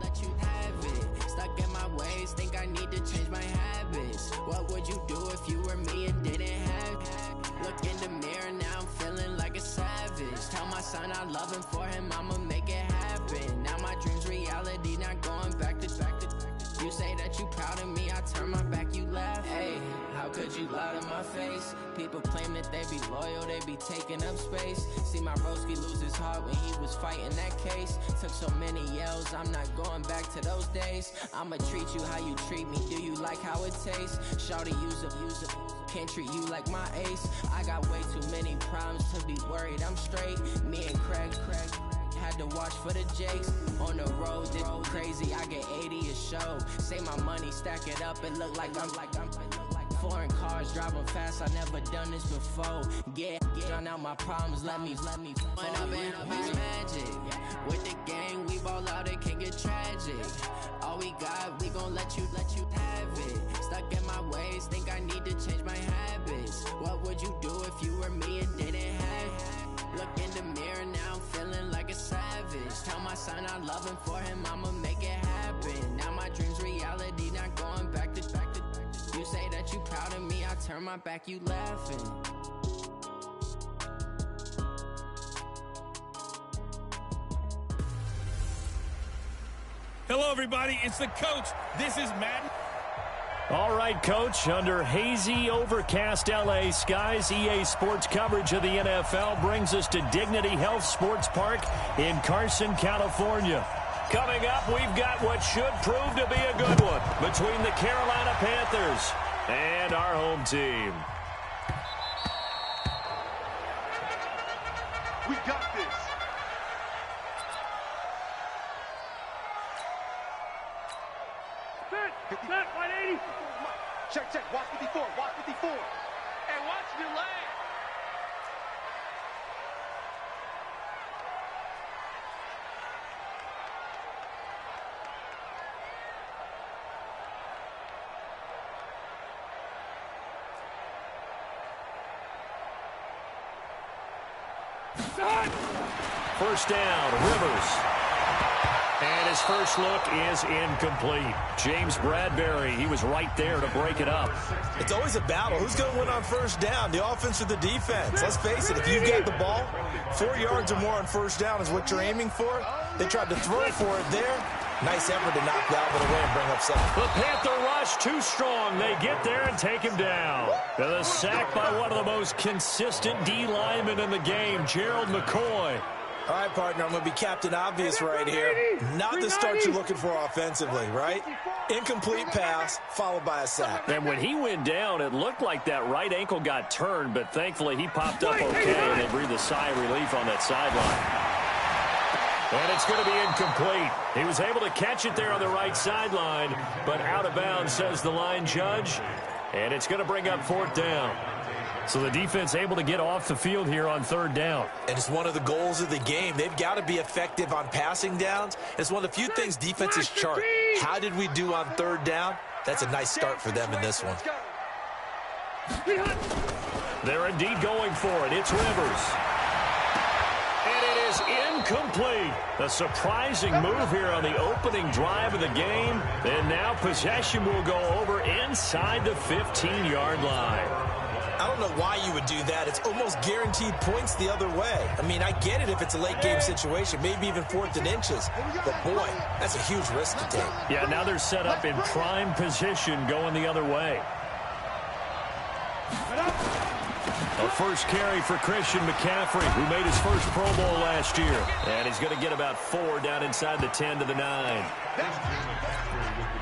let you have it. Stuck in my ways, think I need to change my habits. What would you do if you were me and didn't have it? Look in the mirror, now I'm feeling like a savage. Tell my son I love him, for him I'ma make it happen. Now my dream's reality, not going back to. You say that you proud of me, I turn my back, you laugh. Hey, how could you lie to my face? People claim that they be loyal, they be taking up space. See my broski lose his heart when he was fighting that case. Took so many yells, I'm not going back to those days. I'ma treat you how you treat me, do you like how it tastes? Shawty, use a, can't treat you like my ace. I got way too many problems to be worried, I'm straight. Me and Craig had to watch for the Jakes. On the road, it's crazy, I get 80 a show. Say my money, stack it up, it look like I'm foreign cars, driving fast, I never done this before. Drown out my problems, let me When up and magic. With the gang, we ball out, it can get tragic. All we got, we gon' let you have it. Stuck in my ways, think I need to change my habits. What would you do if you were me and didn't have it? Look in the mirror, now I'm feeling like a savage. Tell my son I love him, for him I'ma make it happen. Now my dream's reality, not going back to. You say that you proud of me, I turn my back, you laughing. Hello everybody, it's the coach. This is Maden. All right, Coach, under hazy, overcast LA skies, EA Sports coverage of the NFL brings us to Dignity Health Sports Park in Carson, California. Coming up, we've got what should prove to be a good one between the Carolina Panthers and our home team. We got this. Set, 180. Check, watch 54, watch 54. And watch your leg. First down, Rivers. And his first look is incomplete. James Bradbury, he was right there to break it up. It's always a battle. Who's going to win on first down, the offense or the defense? Let's face it, if you've got the ball, 4 yards or more on first down is what you're aiming for. They tried to throw for it there. Nice effort to knock Dalvin away and bring up 7. The Panther rush too strong. They get there and take him down. And a sack by one of the most consistent D linemen in the game, Gerald McCoy. All right, partner, I'm going to be Captain Obvious right here. Not the start you're looking for offensively, right? Incomplete pass, followed by a sack. And when he went down, it looked like that right ankle got turned, but thankfully he popped up okay, and they breathed a sigh of relief on that sideline. And it's going to be incomplete. He was able to catch it there on the right sideline, but out of bounds, says the line judge. And it's going to bring up 4th down. So the defense able to get off the field here on 3rd down. And it's one of the goals of the game. They've got to be effective on passing downs. It's one of the few things defenses chart. How did we do on 3rd down? That's a nice start for them in this one. They're indeed going for it. It's Rivers. And it is incomplete. A surprising move here on the opening drive of the game. And now possession will go over inside the 15-yard line. I don't know why you would do that. It's almost guaranteed points the other way. I mean, I get it if it's a late-game situation, maybe even 4th and inches. But, boy, that's a huge risk to take. Yeah, now they're set up in prime position going the other way. A first carry for Christian McCaffrey, who made his first Pro Bowl last year. And he's going to get about 4 down inside the 10 to the 9.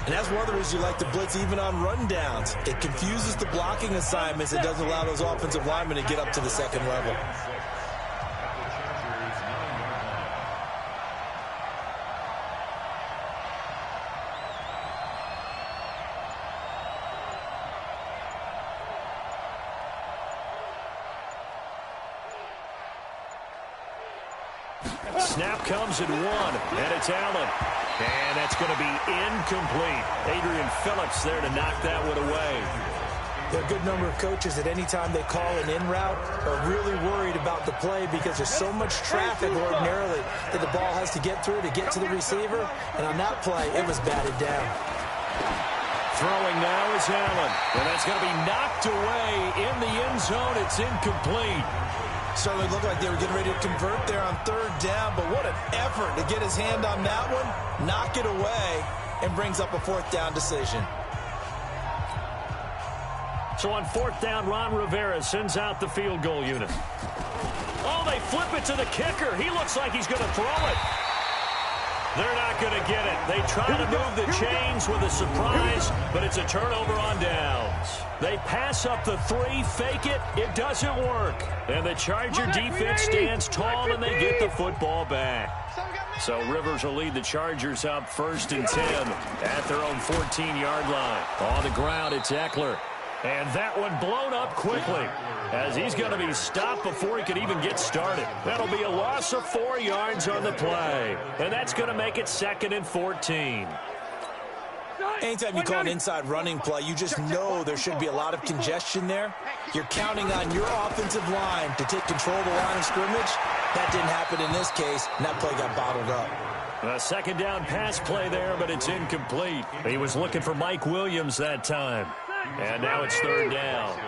And that's one of the reasons you like to blitz even on rundowns. It confuses the blocking assignments. It doesn't allow those offensive linemen to get up to the 2nd level. Snap comes at 1, and it's Allen. And that's going to be incomplete. Adrian Phillips there to knock that one away. There are a good number of coaches that any time they call an in route are really worried about the play because there's so much traffic ordinarily that the ball has to get through to get to the receiver. And on that play, it was batted down. Throwing now is Allen. And that's going to be knocked away in the end zone. It's incomplete. Certainly looked like they were getting ready to convert there on third down, but what an effort to get his hand on that one, knock it away, and brings up a fourth down decision. So on fourth down, Ron Rivera sends out the field goal unit. Oh, they flip it to the kicker. He looks like he's going to throw it. They're not going to get it. They try to move the chains with a surprise, but it's a turnover on downs. They pass up the 3, fake it. It doesn't work. And the Charger defense stands tall, and they get the football back. So Rivers will lead the Chargers up 1st and 10 at their own 14-yard line. On the ground, it's Eckler. And that one blown up quickly as he's going to be stopped before he could even get started. That'll be a loss of 4 yards on the play. And that's going to make it 2nd and 14. Anytime you call an inside running play, you just know there should be a lot of congestion there. You're counting on your offensive line to take control of the line of scrimmage. That didn't happen in this case, and that play got bottled up. A second down pass play there, but it's incomplete. He was looking for Mike Williams that time. And now it's 3rd down.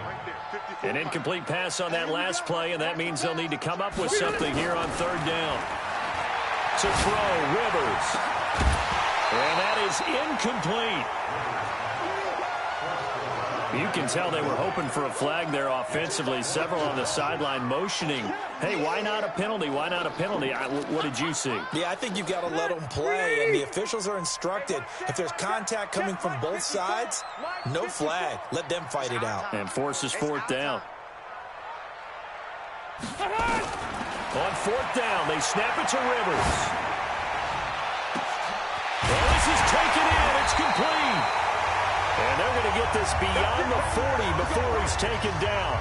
An incomplete pass on that last play, and that means they'll need to come up with something here on 3rd down. To throw, Rivers. And that is incomplete. You can tell they were hoping for a flag there offensively. Several on the sideline motioning. Hey, why not a penalty? Why not a penalty? What did you see? Yeah, I think you've got to let them play, and the officials are instructed. If there's contact coming from both sides, no flag. Let them fight it out. And forces 4th down. On 4th down, they snap it to Rivers. Well, this is taken in. It's complete. And they're going to get this beyond the 40 before he's taken down.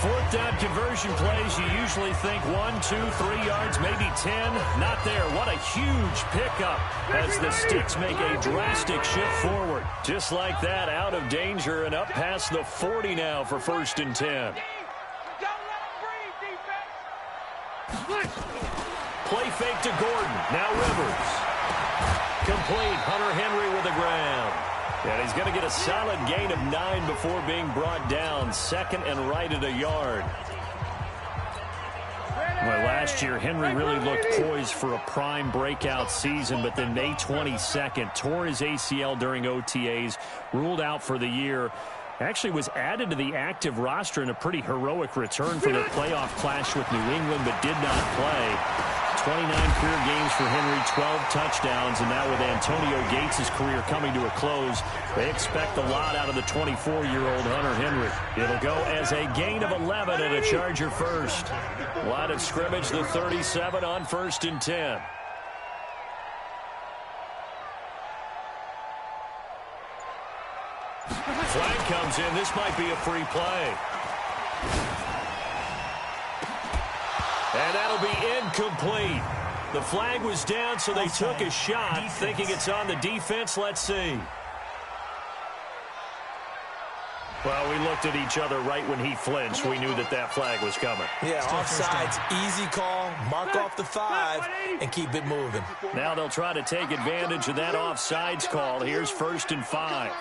4th down conversion plays, you usually think 1, 2, 3 yards, maybe 10. Not there. What a huge pickup as the Sticks make a drastic shift forward. Just like that, out of danger and up past the 40 now for 1st and 10. Play fake to Gordon. Now Rivers. Complete. Hunter Henry with the ground. And he's going to get a solid gain of 9 before being brought down. 2nd and right at a yard. Well, last year, Henry really looked poised for a prime breakout season, but then May 22nd, tore his ACL during OTAs, ruled out for the year. Actually was added to the active roster in a pretty heroic return for their playoff clash with New England, but did not play. 29 career games for Henry, 12 touchdowns, and now with Antonio Gates' career coming to a close, they expect a lot out of the 24-year-old Hunter Henry. It'll go as a gain of 11 and a Charger first. Line of scrimmage, the 37 on 1st and 10. Flag comes in. This might be a free play. And that'll be incomplete. The flag was down, so they took a shot, thinking it's on the defense. Let's see. Well, we looked at each other right when he flinched. We knew that that flag was coming. Yeah, offsides, easy call, mark off the 5, and keep it moving. Now they'll try to take advantage of that offsides call. Here's 1st and 5.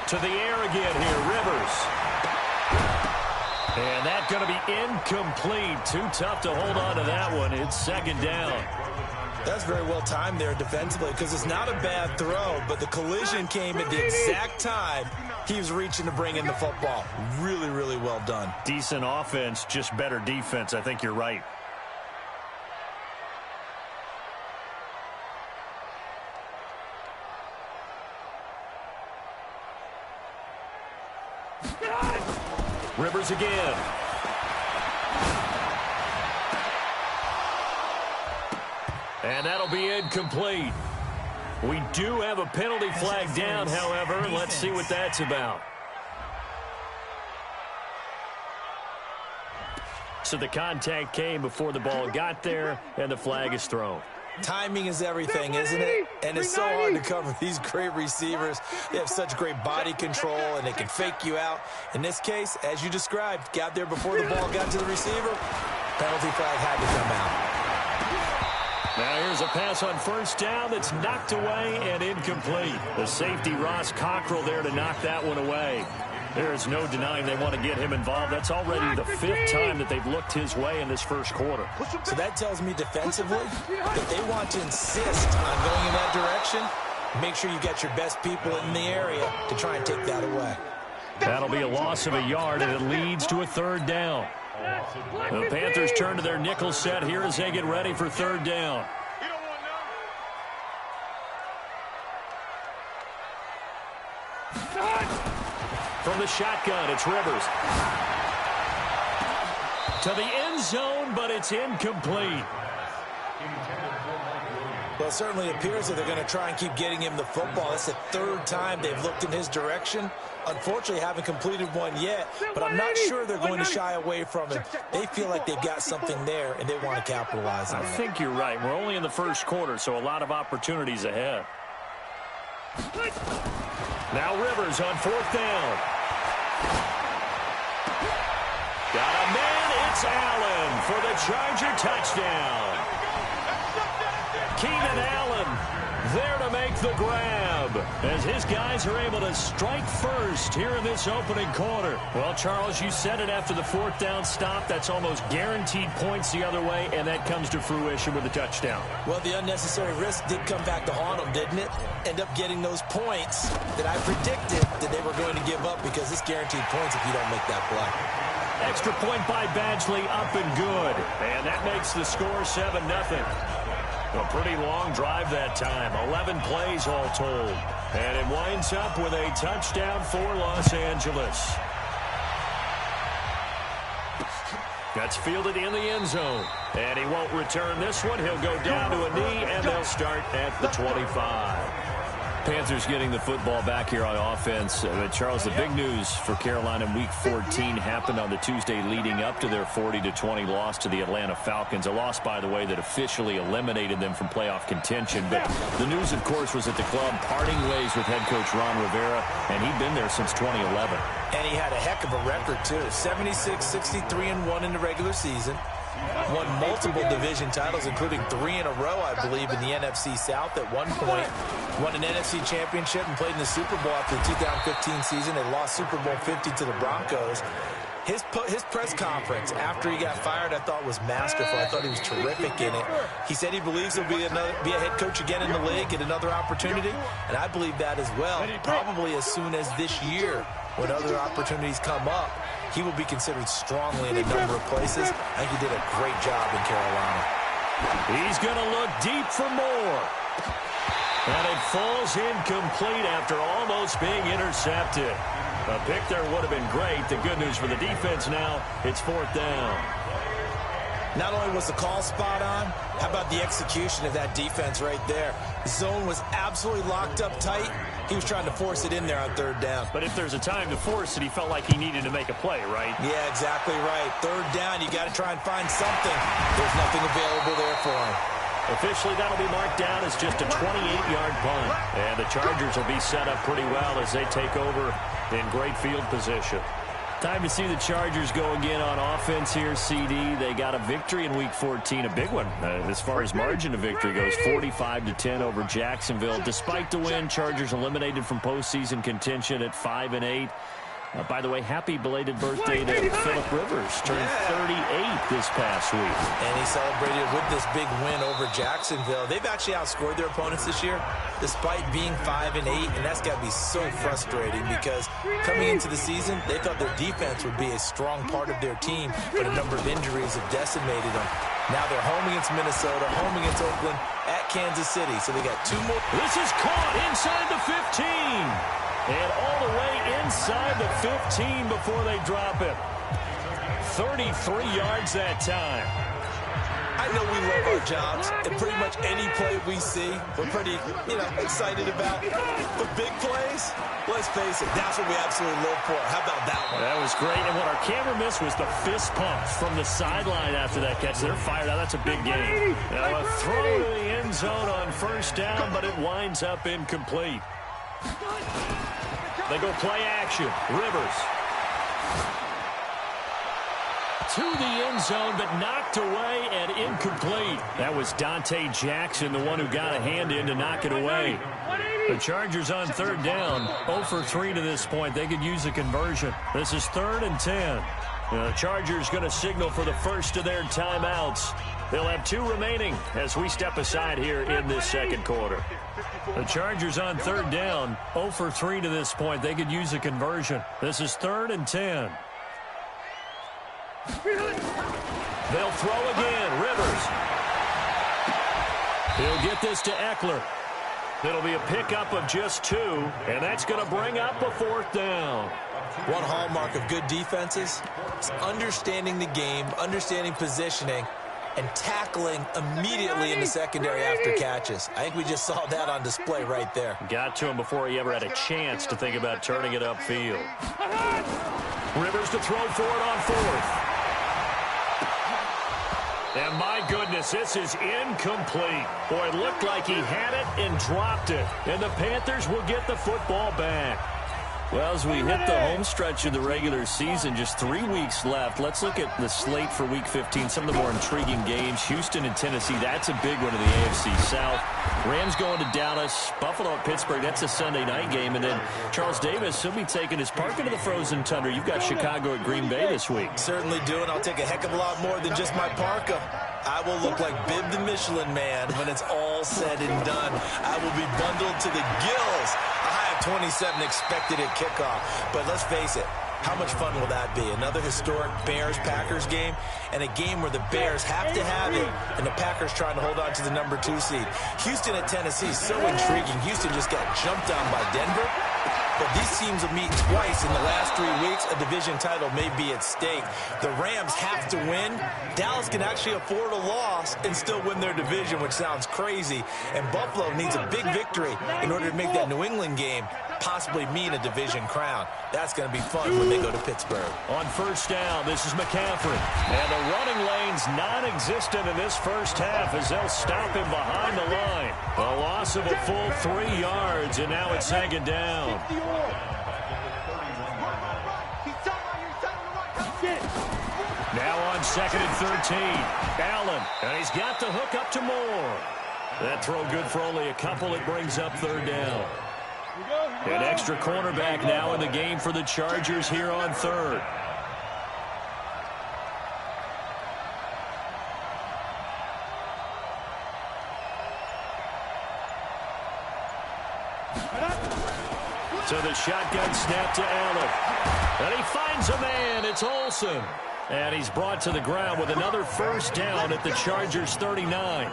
To the air again here, Rivers. And that's going to be incomplete. Too tough to hold on to that one. It's 2nd down. That's very well timed there defensively because it's not a bad throw, but the collision came at the exact time he was reaching to bring in the football. Really, really well done. Decent offense, just better defense. I think you're right. Rivers again. And that'll be incomplete. We do have a penalty flag down, however. Let's see what that's about. So the contact came before the ball got there, and the flag is thrown. Timing is everything, isn't it? And it's so hard to cover these great receivers. They have such great body control, and they can fake you out. In this case, as you described, got there before the ball got to the receiver. Penalty flag had to come out. Now here's a pass on first down that's knocked away and incomplete. The safety, Ross Cockrell, there to knock that one away. There's no denying they want to get him involved. That's already the 5th time that they've looked his way in this first quarter. So that tells me defensively that they want to insist on going in that direction. Make sure you get your best people in the area to try and take that away. That'll be a loss of a yard, and it leads to a 3rd down. The Panthers turn to their nickel set here as they get ready for 3rd down. From the shotgun, it's Rivers. To the end zone, but it's incomplete. Well, it certainly appears that they're going to try and keep getting him the football. That's the 3rd time they've looked in his direction. Unfortunately, haven't completed one yet, but I'm not sure they're going to shy away from him. They feel like they've got something there, and they want to capitalize on it. I think you're right. We're only in the first quarter, so a lot of opportunities ahead. Now Rivers on 4th down. Got a man, it's Allen for the Charger touchdown. Keenan Allen there to make the grab as his guys are able to strike first here in this opening quarter. Well, Charles, you said it after the 4th down stop. That's almost guaranteed points the other way, and that comes to fruition with a touchdown. Well, the unnecessary risk did come back to haunt them, didn't it? End up getting those points that I predicted that they were going to give up because it's guaranteed points if you don't make that play. Extra point by Badgley, up and good. And that makes the score 7-0. A pretty long drive that time, 11 plays all told. And it winds up with a touchdown for Los Angeles. That's fielded in the end zone. And he won't return this one. He'll go down to a knee, and they'll start at the 25. Panthers getting the football back here on offense. Charles, the big news for Carolina in Week 14 happened on the Tuesday leading up to their 40-20 loss to the Atlanta Falcons. A loss, by the way, that officially eliminated them from playoff contention. But the news, of course, was that the club parting ways with head coach Ron Rivera, and he'd been there since 2011. And he had a heck of a record, too. 76, 63-1 in the regular season. Won multiple division titles, including 3 in a row, I believe, in the NFC South at one point. Won an NFC championship and played in the Super Bowl after the 2015 season. They lost Super Bowl 50 to the Broncos. His press conference after he got fired, I thought, was masterful. I thought he was terrific in it. He said he believes he'll be a head coach again in the league, get another opportunity, and I believe that as well, probably as soon as this year when other opportunities come up. He will be considered strongly in a number of places. I think he did a great job in Carolina. He's going to look deep for more. And it falls incomplete after almost being intercepted. A pick there would have been great. The good news for the defense now, it's 4th down. Not only was the call spot on, how about the execution of that defense right there? The zone was absolutely locked up tight. He was trying to force it in there on 3rd down. But if there's a time to force it, he felt like he needed to make a play, right? Yeah, exactly right. 3rd down, you got to try and find something. There's nothing available there for him. Officially, that'll be marked down as just a 28-yard punt. And the Chargers will be set up pretty well as they take over in great field position. Time to see the Chargers go again on offense here, CD. They got a victory in Week 14, a big one as far as margin of victory goes, 45-10 over Jacksonville. Despite the win, Chargers eliminated from postseason contention at 5-8. By the way, happy belated birthday to Phillip Rivers. Turned 38 this past week. And he celebrated with this big win over Jacksonville. They've actually outscored their opponents this year, despite being 5-8, and that's got to be so frustrating because coming into the season, they thought their defense would be a strong part of their team, but a number of injuries have decimated them. Now they're home against Minnesota, home against Oakland, at Kansas City, so they got 2 more. This is caught inside the 15. And all the way inside the 15 before they drop it. 33 yards that time. I know we love our jobs, and pretty much any play we see, we're pretty, excited about. But big plays, let's face it, that's what we absolutely live for. How about that one? That was great, and what our camera missed was the fist pumps from the sideline after that catch. They're fired out. That's a big game. Now a throw to the end zone on first down, but it winds up incomplete. They go play action. Rivers to the end zone, but knocked away and incomplete. That was Dante Jackson, the one who got a hand in to knock it away. The Chargers on third down, 0 for 3 to this point. They could use a conversion. This is 3rd and 10. The Chargers going to signal for the first of their timeouts. They'll have 2 remaining as we step aside here in this second quarter. The Chargers on third down, 0 for 3 to this point. They could use a conversion. This is 3rd and 10. They'll throw again. Rivers. He'll get this to Eckler. It'll be a pickup of just 2, and that's going to bring up a 4th down. One hallmark of good defenses is understanding the game, understanding positioning, and tackling immediately in the secondary after catches. I think we just saw that on display right there. Got to him before he ever had a chance to think about turning it upfield. Rivers to throw for it on 4th. And my goodness, this is incomplete. Boy, it looked like he had it and dropped it. And the Panthers will get the football back. Well, as we hit the home stretch of the regular season, just 3 weeks left. Let's look at the slate for Week 15, some of the more intriguing games. Houston and Tennessee, that's a big one in the AFC South. Rams going to Dallas. Buffalo at Pittsburgh, that's a Sunday night game. And then Charles Davis, he'll be taking his park into the frozen tundra. You've got Chicago at Green Bay this week. Certainly do, and I'll take a heck of a lot more than just my parka. I will look like Bib the Michelin Man when it's all said and done. I will be bundled to the gills. A high of 27 expected at kickoff. But let's face it, how much fun will that be? Another historic Bears-Packers game, and a game where the Bears have to have it, and the Packers trying to hold on to the number 2 seed. Houston at Tennessee, so intriguing. Houston just got jumped on by Denver. But these teams will meet twice in the last 3 weeks. A division title may be at stake. The Rams have to win. Dallas can actually afford a loss and still win their division, which sounds crazy. And Buffalo needs a big victory in order to make that New England game possibly mean a division crown. That's going to be fun when they go to Pittsburgh. On first down, this is McCaffrey. And the running lane's non-existent in this first half as they'll stop him behind the line. A loss of a full 3 yards, and now it's 2nd down. Now on 2nd and 13. Allen, and he's got the hook up to Moore. That throw good for only a couple. It brings up 3rd down. An extra cornerback now in the game for the Chargers here on 3rd. So the shotgun snap to Allen. And he finds a man. It's Olsen. And he's brought to the ground with another first down at the Chargers 39.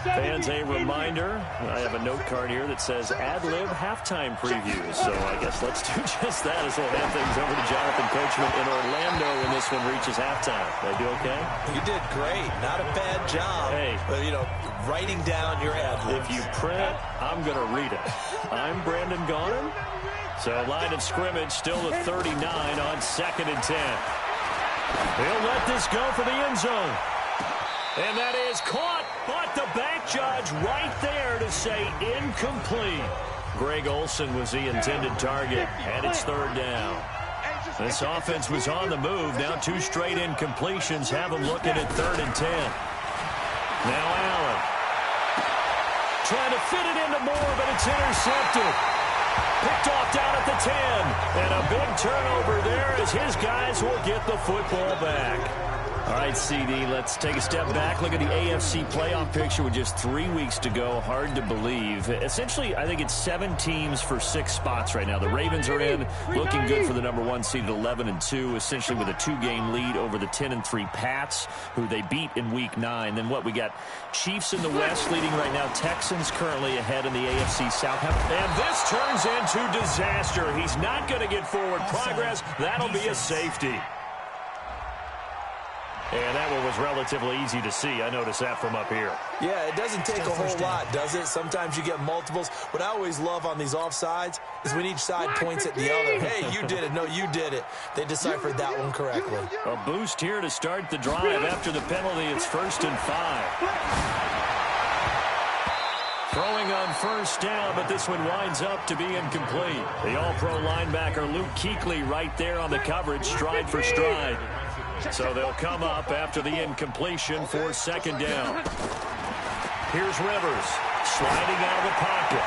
Fans, a reminder, I have a note card here that says ad-lib halftime previews. So I guess let's do just that as we'll hand things over to Jonathan Coachman in Orlando when this one reaches halftime. Did I do okay? You did great. Not a bad job. Hey. But, writing down your ad-libs. If you print, I'm going to read it. I'm Brandon Gaughan. So line of scrimmage still to 39 on 2nd and 10. He'll let this go for the end zone. And that is caught, but the back judge right there to say incomplete. Greg Olsen was the intended target, and it's 3rd down. This offense was on the move. Now 2 straight incompletions have them looking at 3rd and 10. Now Allen. Trying to fit it into Moore, but it's intercepted. Picked off down at the 10. And a big turnover there as his guys will get the football back. All right, CD, let's take a step back. Look at the AFC playoff picture with just 3 weeks to go. Hard to believe. Essentially, I think it's 7 teams for 6 spots right now. The Ravens are in, looking good for the number 1 seed at 11-2, essentially with a 2-game lead over the 10-3 Pats, who they beat in Week 9. Then what, we got Chiefs in the West leading right now. Texans currently ahead in the AFC South. And this turns into disaster. He's not going to get forward progress. That'll be a safety. And that one was relatively easy to see. I noticed that from up here. Yeah, it doesn't take a whole lot, does it? Sometimes you get multiples. What I always love on these offsides is when each side points at the other. Hey, you did it. No, you did it. They deciphered that one correctly. A boost here to start the drive. After the penalty, it's 1st and 5. Throwing on 1st down, but this one winds up to be incomplete. The all-pro linebacker Luke Kuechly right there on the coverage, stride for stride. So they'll come up after the incompletion for 2nd down. Here's Rivers sliding out of the pocket.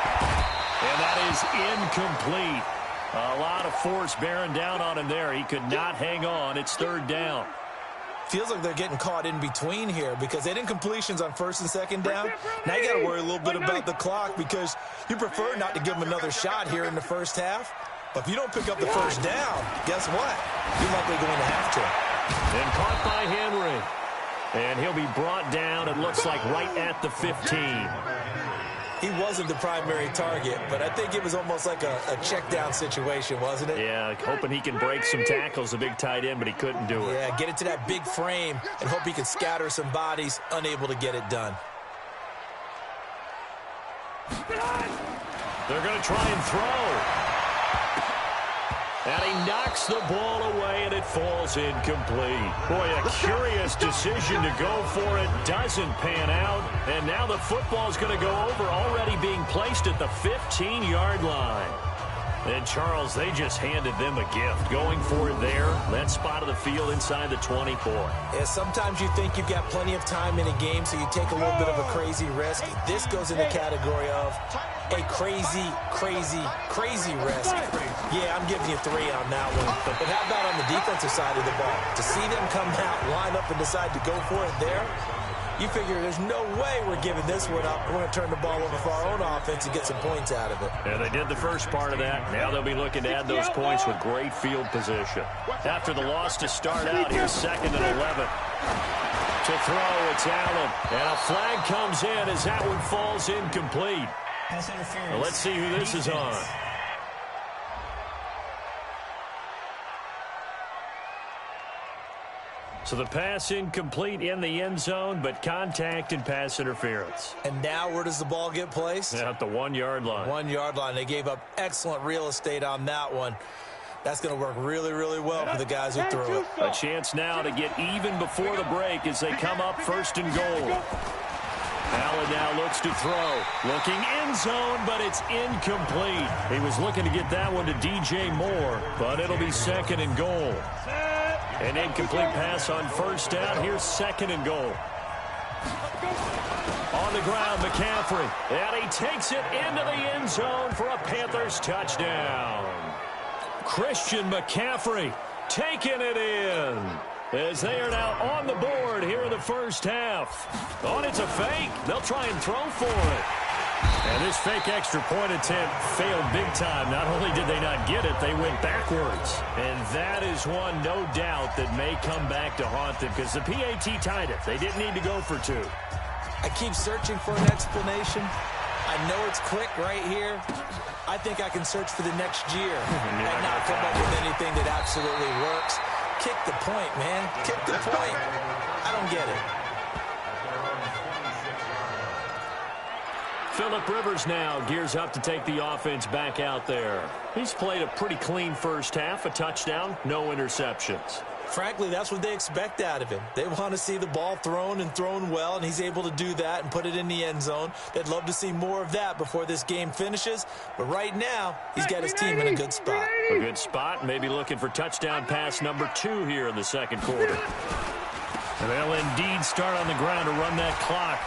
And that is incomplete. A lot of force bearing down on him there. He could not hang on. It's 3rd down. Feels like they're getting caught in between here because they did incompletions on 1st and 2nd down. Now you got to worry a little bit about the clock because you prefer not to give them another shot here in the first half. But if you don't pick up the 1st down, guess what? You're likely going to have to. And caught by Henry. And he'll be brought down, it looks like, right at the 15. He wasn't the primary target, but I think it was almost like a check down situation, wasn't it? Yeah, hoping he can break some tackles, a big tight end, but he couldn't do it. Yeah, get it to that big frame and hope he can scatter some bodies, unable to get it done. They're going to try and throw. And he knocks the ball away, and it falls incomplete. Boy, a curious decision to go for it. Doesn't pan out. And now the football's going to go over, already being placed at the 15-yard line. And, Charles, they just handed them a gift. Going for it there. That spot of the field inside the 24. Yeah, sometimes you think you've got plenty of time in a game, so you take a little bit of a crazy risk. This goes in the category of a crazy risk. Yeah, I'm giving you 3 on that one. But how about on the defensive side of the ball? To see them come out, line up, and decide to go for it there, you figure there's no way we're giving this one up. We're going to turn the ball over for our own offense and get some points out of it. Yeah, they did the first part of that. Now they'll be looking to add those points with great field position. After the loss to start out, here's 2nd and 11. To throw, it's Allen. And a flag comes in as that one falls incomplete. Well, let's see who this is on. So the pass incomplete in the end zone, but contact and pass interference. And now where does the ball get placed? At the 1-yard line. 1-yard line. They gave up excellent real estate on that one. That's going to work really, really well for the guys who threw it. A chance now to get even before the break as they come up 1st and goal. Allen now looks to throw. Looking end zone, but it's incomplete. He was looking to get that one to DJ Moore, but it'll be 2nd and goal. An incomplete pass on 1st down. Here's 2nd and goal. On the ground, McCaffrey. And he takes it into the end zone for a Panthers touchdown. Christian McCaffrey taking it in. As they are now on the board here in the first half. Oh, and it's a fake. They'll try and throw for it. And this fake extra point attempt failed big time. Not only did they not get it, they went backwards. And that is one, no doubt, that may come back to haunt them because the PAT tied it. They didn't need to go for 2. I keep searching for an explanation. I know it's quick right here. I think I can search for the next year and not come up with anything that absolutely works. Kick the point, man. Kick the point. I don't get it. Phillip Rivers now gears up to take the offense back out there. He's played a pretty clean first half, a touchdown, no interceptions. Frankly, that's what they expect out of him. They want to see the ball thrown and thrown well, and he's able to do that and put it in the end zone. They'd love to see more of that before this game finishes. But right now, he's got his team in a good spot. A good spot, maybe looking for touchdown pass number 2 here in the 2nd quarter. And they'll indeed start on the ground to run that clock.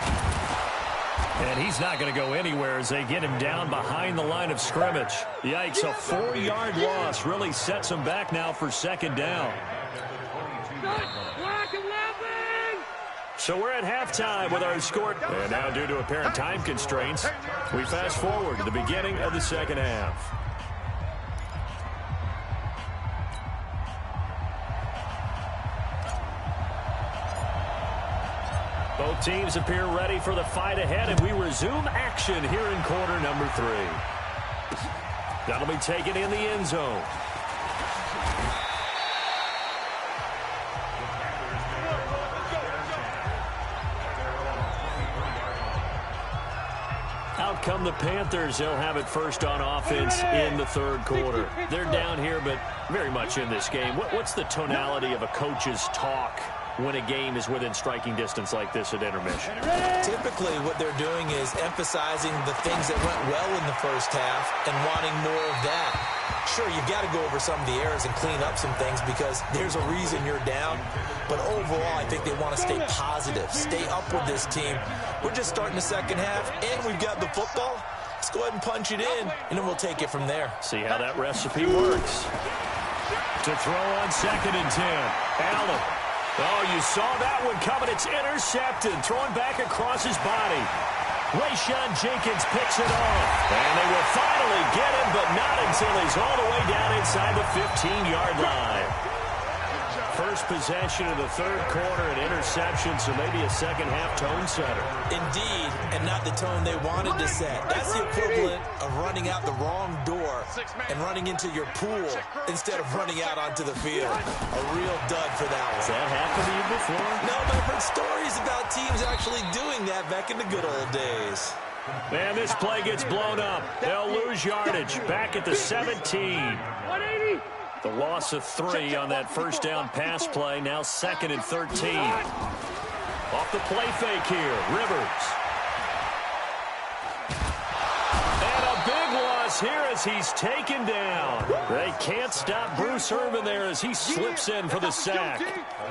And he's not going to go anywhere as they get him down behind the line of scrimmage. Yikes, a 4-yard loss really sets him back now for 2nd down. Black 11! So we're at halftime with our score. And now, due to apparent time constraints, we fast forward to the beginning of the second half. Both teams appear ready for the fight ahead, and we resume action here in quarter number 3. That'll be taken in the end zone. Out come the Panthers. They'll have it first on offense in the third quarter. They're down here, but very much in this game. What's the tonality of a coach's talk when a game is within striking distance like this at intermission? Typically, what they're doing is emphasizing the things that went well in the first half and wanting more of that. Sure, you've got to go over some of the errors and clean up some things because there's a reason you're down. But overall, I think they want to stay positive, stay up with this team. We're just starting the second half, and we've got the football. Let's go ahead and punch it in, and then we'll take it from there. See how that recipe works. To throw on 2nd and 10. Allen. Oh, you saw that one coming. It's intercepted. Throwing back across his body. Rayshawn Jenkins picks it off. And they will finally get him, but not until he's all the way down inside the 15-yard line. First possession of the third quarter, an interception, so maybe a second-half tone setter. Indeed, and not the tone they wanted to set. That's the equivalent of running out the wrong door and running into your pool instead of running out onto the field. A real dud for that one. Has that happened to you before? No, but I've heard stories about teams actually doing that back in the good old days. And this play gets blown up. They'll lose yardage. Back at the 17. 180. The loss of 3 on that first down pass play. Now 2nd and 13. Off the play fake here. Rivers. And a big loss here as he's taken down. They can't stop Bruce Irvin there as he slips in for the sack.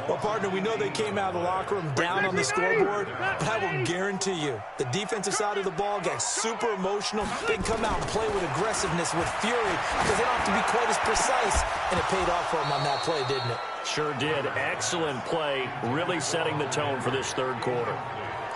Well, partner, we know they came out of the locker room down on the scoreboard, but I will guarantee you the defensive side of the ball got super emotional. They can come out and play with aggressiveness, with fury, because they don't have to be quite as precise, and it paid off for them on that play, didn't it? Sure did. Excellent play, really setting the tone for this third quarter.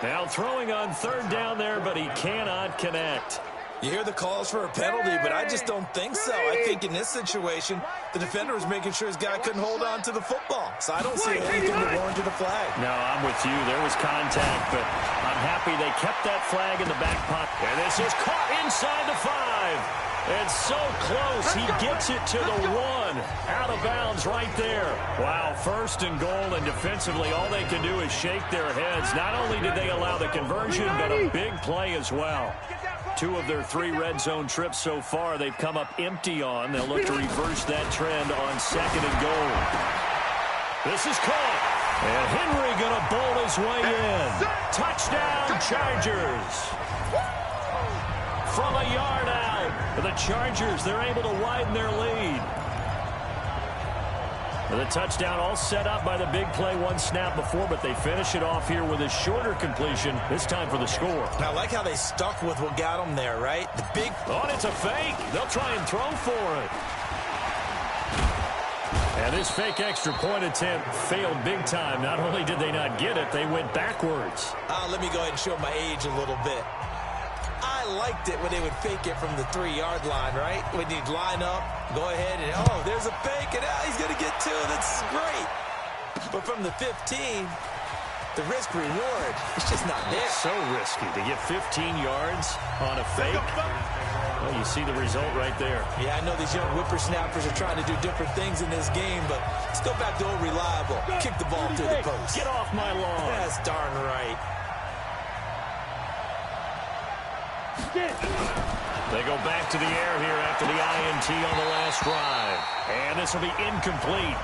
Now throwing on 3rd down there, but he cannot connect. You hear the calls for a penalty, but I just don't think so. I think in this situation, the defender was making sure his guy couldn't hold on to the football. So I don't see anything that warranted a flag. No, I'm with you. There was contact, but I'm happy they kept that flag in the back pocket. And this is caught inside the 5. And so close, he gets it to the 1. Out of bounds right there. Wow, 1st and goal, and defensively, all they can do is shake their heads. Not only did they allow the conversion, but a big play as well. 2 of their 3 red zone trips so far, they've come up empty on. They'll look to reverse that trend on 2nd and goal. This is caught. And Henry going to bowl his way in. Touchdown, Chargers. From a yard out, the Chargers, they're able to widen their lead. The touchdown all set up by the big play 1 snap before, but they finish it off here with a shorter completion, this time for the score. Now, I like how they stuck with what got them there, right? The big... Oh, and it's a fake. They'll try and throw for it. And this fake extra point attempt failed big time. Not only did they not get it, they went backwards. Let me go ahead and show my age a little bit. I liked it when they would fake it from the 3-yard line, right? When you'd line up, go ahead and, oh, there's a fake, and he's going to get 2. That's great. But from the 15, the risk-reward, it's just not there. So risky to get 15 yards on a fake. Well, you see the result right there. Yeah, I know these young whippersnappers are trying to do different things in this game, but let's go back to old reliable. Kick the ball through the post. Get off my lawn. That's darn right. They go back to the air here after the INT on the last drive. And this will be incomplete.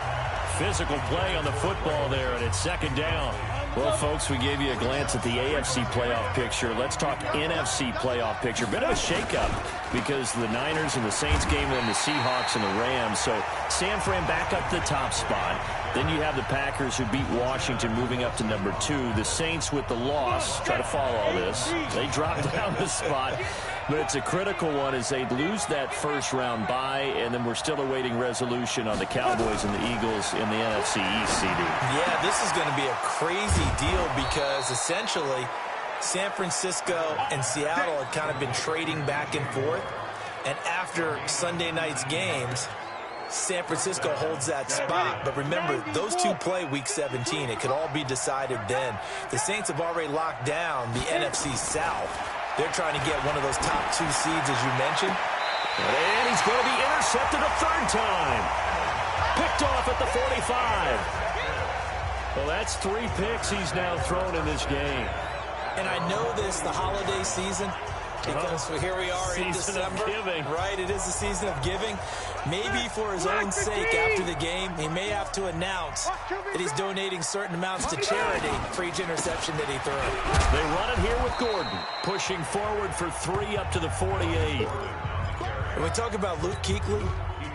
Physical play on the football there, and it's 2nd down. Well, folks, we gave you a glance at the AFC playoff picture. Let's talk NFC playoff picture. Bit of a shakeup because the Niners and the Saints game on the Seahawks and the Rams. So San Fran back up the top spot. Then you have the Packers who beat Washington moving up to number 2. The Saints with the loss, try to follow all this. They dropped down the spot, but it's a critical one as they lose that first-round bye, and then we're still awaiting resolution on the Cowboys and the Eagles in the NFC East, CD. Yeah, this is going to be a crazy deal because essentially San Francisco and Seattle had kind of been trading back and forth, and after Sunday night's games, San Francisco holds that spot. But remember, those two play Week 17. It could all be decided then. The Saints have already locked down the NFC South. They're trying to get one of those top 2 seeds, as you mentioned. And he's going to be intercepted a third time. Picked off at the 45. Well, that's 3 picks he's now thrown in this game. And I know this, the holiday season, because here we are in December. Right, it is the season of giving. Maybe for his own sake after the game, he may have to announce that he's donating certain amounts to charity for each interception that he threw. They run it here with Gordon, pushing forward for 3 up to the 48. When we talk about Luke Kuechly,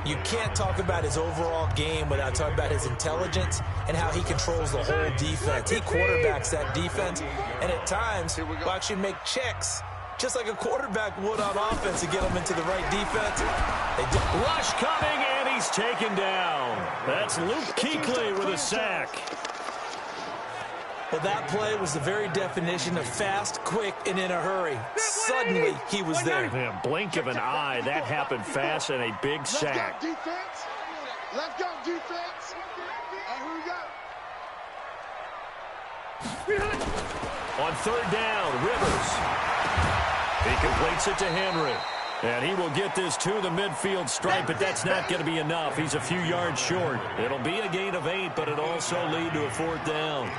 you can't talk about his overall game without talking about his intelligence and how he controls the whole defense. He quarterbacks that defense, and at times will actually make checks just like a quarterback would on offense to get them into the right defense. Rush coming, and he's taken down. That's Luke Kuechly with a sack. Well, that play was the very definition of fast, quick, and in a hurry. Suddenly, he was there. In a blink of an eye, that happened fast and a big sack. Let's go, defense. Here we go. On third down, Rivers. He completes it to Henry. And he will get this to the midfield stripe, but that's not going to be enough. He's a few yards short. It'll be a gain of 8, but it'll also lead to a 4th down.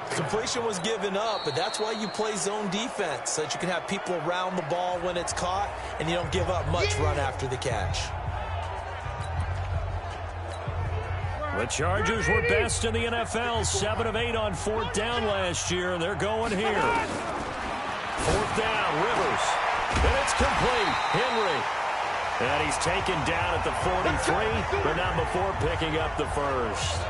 Completion was given up, but that's why you play zone defense, so that you can have people around the ball when it's caught, and you don't give up much run after the catch. The Chargers were best in the NFL, 7 of 8 on 4th down last year, and they're going here. 4th down, Rivers. And it's complete. Henry. And he's taken down at the 43, but not before picking up the first.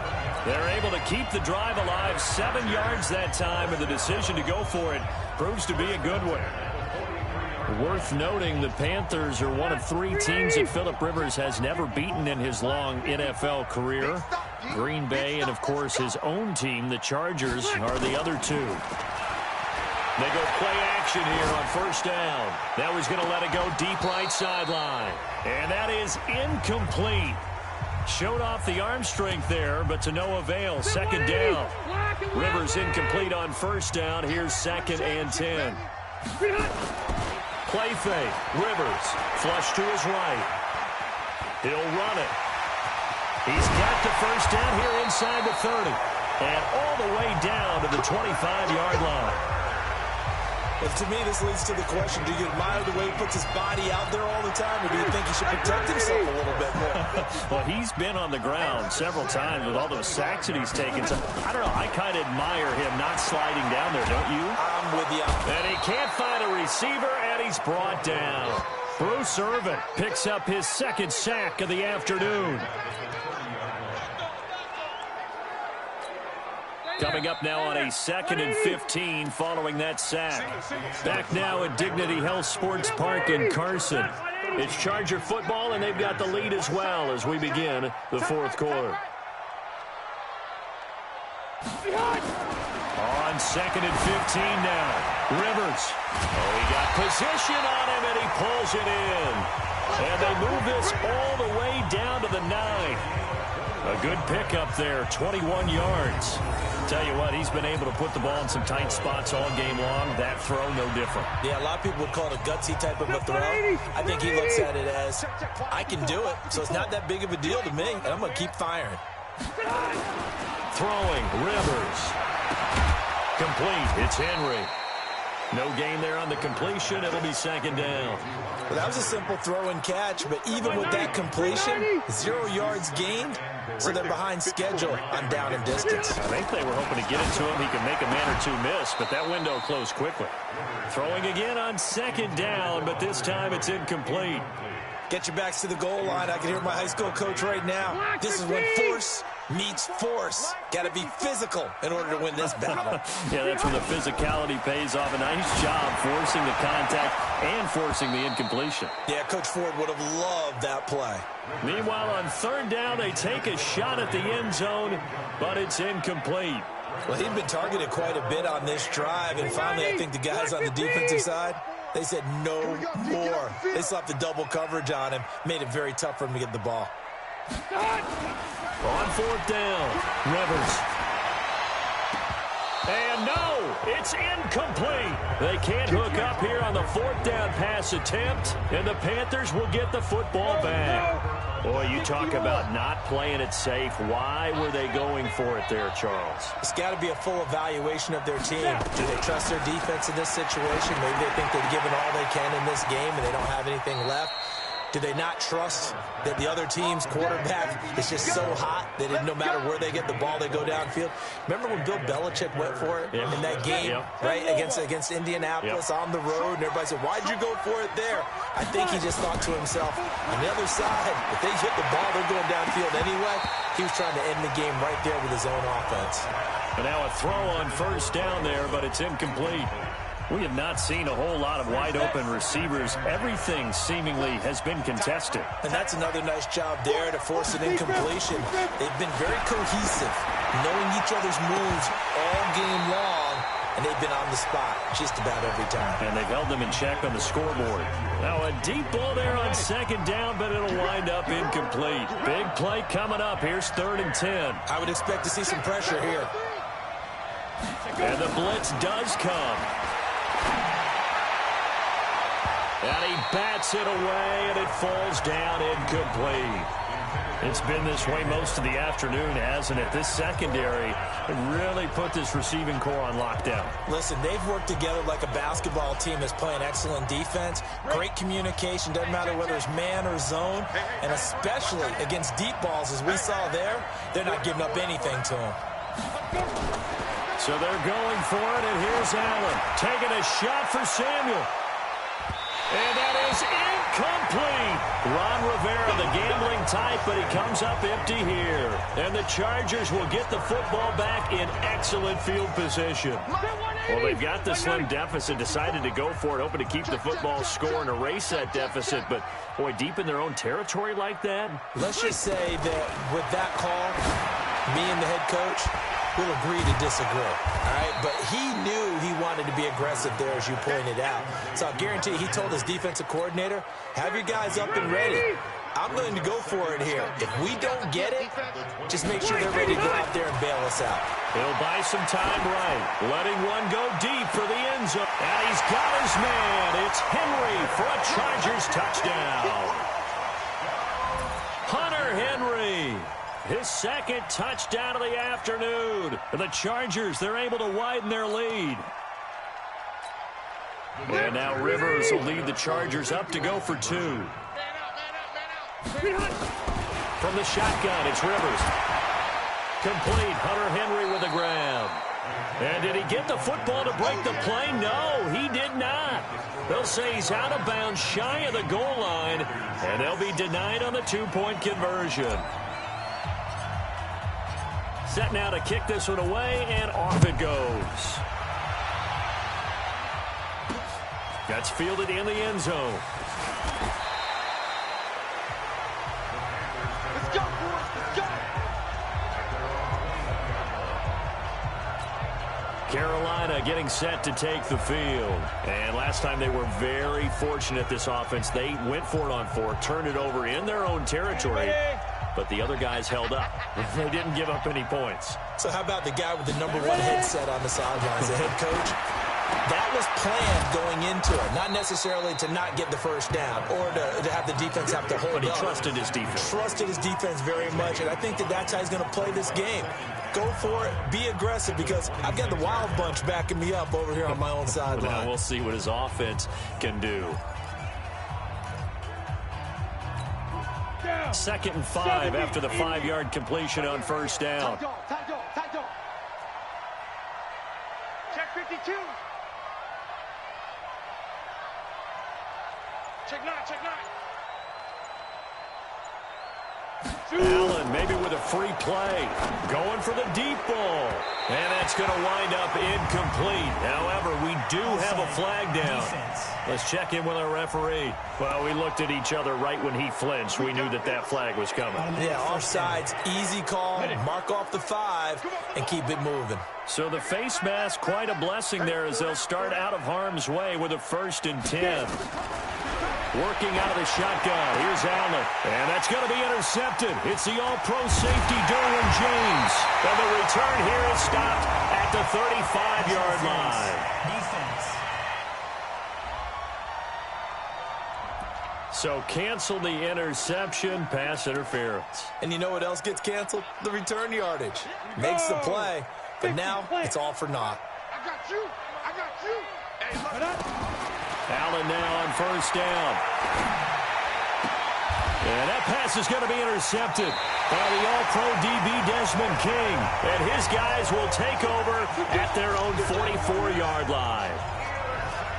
They're able to keep the drive alive, 7 yards that time, and the decision to go for it proves to be a good one. Worth noting, the Panthers are one of 3 teams that Phillip Rivers has never beaten in his long NFL career. Green Bay and, of course, his own team, the Chargers, are the other 2. They go play action here on first down. Now he's going to let it go deep right sideline. And that is incomplete. Showed off the arm strength there, but to no avail. 2nd down. Rivers incomplete on first down. Here's 2nd and 10. Play fake. Rivers. Flush to his right. He'll run it. He's got the first down here inside the 30. And all the way down to the 25-yard line. But to me, this leads to the question, do you admire the way he puts his body out there all the time, or do you think he should protect himself a little bit more? Well, he's been on the ground several times with all those sacks that he's taken. So, I don't know, I kind of admire him not sliding down there, don't you? I'm with you. And he can't find a receiver, and he's brought down. Bruce Irvin picks up his 2nd sack of the afternoon. Coming up now on a 2nd and 15 following that sack. Back now at Dignity Health Sports Park in Carson. It's Charger football, and they've got the lead as well as we begin the 4th quarter. On 2nd and 15 now. Rivers. Oh, he got position on him, and he pulls it in. And they move this all the way down to the 9. A good pickup there, 21 yards. Tell you what, he's been able to put the ball in some tight spots all game long. That throw, no different. Yeah, a lot of people would call it a gutsy type of a throw. I think he looks at it as, I can do it, so it's not that big of a deal to me, and I'm going to keep firing. Throwing, Rivers. Complete, it's Henry. No gain there on the completion. It'll be 2nd down. Well, that was a simple throw and catch, but even with that completion, 0 yards gained, so they're behind schedule on down and distance. I think they were hoping to get it to him. He could make a man or 2 miss, but that window closed quickly. Throwing again on 2nd down, but this time it's incomplete. Get your backs to the goal line. I can hear my high school coach right now. This is when force meets force. Got to be physical in order to win this battle. Yeah, that's when the physicality pays off. A nice job forcing the contact and forcing the incompletion. Yeah, Coach Ford would have loved that play. Meanwhile, on third down, they take a shot at the end zone, but it's incomplete. Well, he'd been targeted quite a bit on this drive, and finally I think the guys on the defensive side, they said no more. They slapped the double coverage on him, made it very tough for him to get the ball. On fourth down, Rivers. And no, it's incomplete. They can't hook up here on the fourth down pass attempt, and the Panthers will get the football back. Boy, you talk about not playing it safe. Why were they going for it there, Charles? It's got to be a full evaluation of their team. Do they trust their defense in this situation? Maybe they think they've given all they can in this game and they don't have anything left. Do they not trust that the other team's quarterback is just so hot that no matter where they get the ball, they go downfield? Remember when Bill Belichick went for it in that game, right, against Indianapolis on the road, and everybody said, why'd you go for it there? I think he just thought to himself, on the other side, if they hit the ball, they're going downfield anyway. He was trying to end the game right there with his own offense. And now a throw on first down there, but it's incomplete. We have not seen a whole lot of wide-open receivers. Everything seemingly has been contested. And that's another nice job there to force an incompletion. They've been very cohesive, knowing each other's moves all game long, and they've been on the spot just about every time. And they've held them in check on the scoreboard. Now a deep ball there on second down, but it'll wind up incomplete. Big play coming up. Here's 3rd and 10. I would expect to see some pressure here. And the blitz does come. And he bats it away, and it falls down incomplete. It's been this way most of the afternoon, hasn't it? This secondary really put this receiving core on lockdown. Listen, they've worked together like a basketball team that's playing excellent defense. Great communication, doesn't matter whether it's man or zone. And especially against deep balls, as we saw there, they're not giving up anything to them. So they're going for it, and here's Allen taking a shot for Samuel. And that is incomplete. Ron Rivera, the gambling type, but he comes up empty here. And the Chargers will get the football back in excellent field position. Well, they've got the slim deficit, decided to go for it, hoping to keep the football score and erase that deficit. But, boy, deep in their own territory like that? Let's just say that with that call, me and the head coach will agree to disagree, all right? But he knew he wanted to be aggressive there, as you pointed out. So I'll guarantee he told his defensive coordinator, have your guys up and ready. I'm going to go for it here. If we don't get it, just make sure they're ready to go out there and bail us out. He'll buy some time right, letting one go deep for the end zone. And he's got his man. It's Henry for a Chargers touchdown. Hunter Henry. His second touchdown of the afternoon. And the Chargers, they're able to widen their lead. And now Rivers will lead the Chargers up to go for 2. From the shotgun, it's Rivers. Complete. Hunter Henry with the grab. And did he get the football to break the play? No, he did not. They'll say he's out of bounds, shy of the goal line, and they'll be denied on the 2-point conversion. Set now to kick this one away, and off it goes. That's fielded in the end zone. Let's go, boys. Let's go. Carolina getting set to take the field. And last time they were very fortunate, this offense. They went for it on 4, turned it over in their own territory. But the other guys held up. They didn't give up any points. So how about the guy with the #1 headset on the sidelines, the head coach? That was planned going into it. Not necessarily to not get the first down or to have the defense have to hold up. But he trusted his defense. Trusted his defense very much, and I think that's how he's going to play this game. Go for it. Be aggressive, because I've got the wild bunch backing me up over here on my own sideline. Now we'll see what his offense can do. 2nd and 5 after the 5-yard completion on first down. Tight dog. Check 52. Check 9. Allen maybe with a free play. Going for the deep ball. And that's going to wind up incomplete. However, we do have a flag down. Let's check in with our referee. Well, we looked at each other right when he flinched. We knew that that flag was coming. Yeah, offsides, easy call. Mark off the 5 and keep it moving. So the face mask, quite a blessing there as they'll start out of harm's way with a 1st and 10. Working out of the shotgun. Here's Allen. And that's going to be intercepted. It's the all-pro safety, Derwin James. And the return here is stopped at the 35-yard line. So cancel the interception, pass interference. And you know what else gets canceled? The return yardage. Makes the play, but now it's all for naught. I got you. I got you. Hey, Allen now on 1st down. And that pass is going to be intercepted by the all-pro DB Desmond King. And his guys will take over at their own 44-yard line.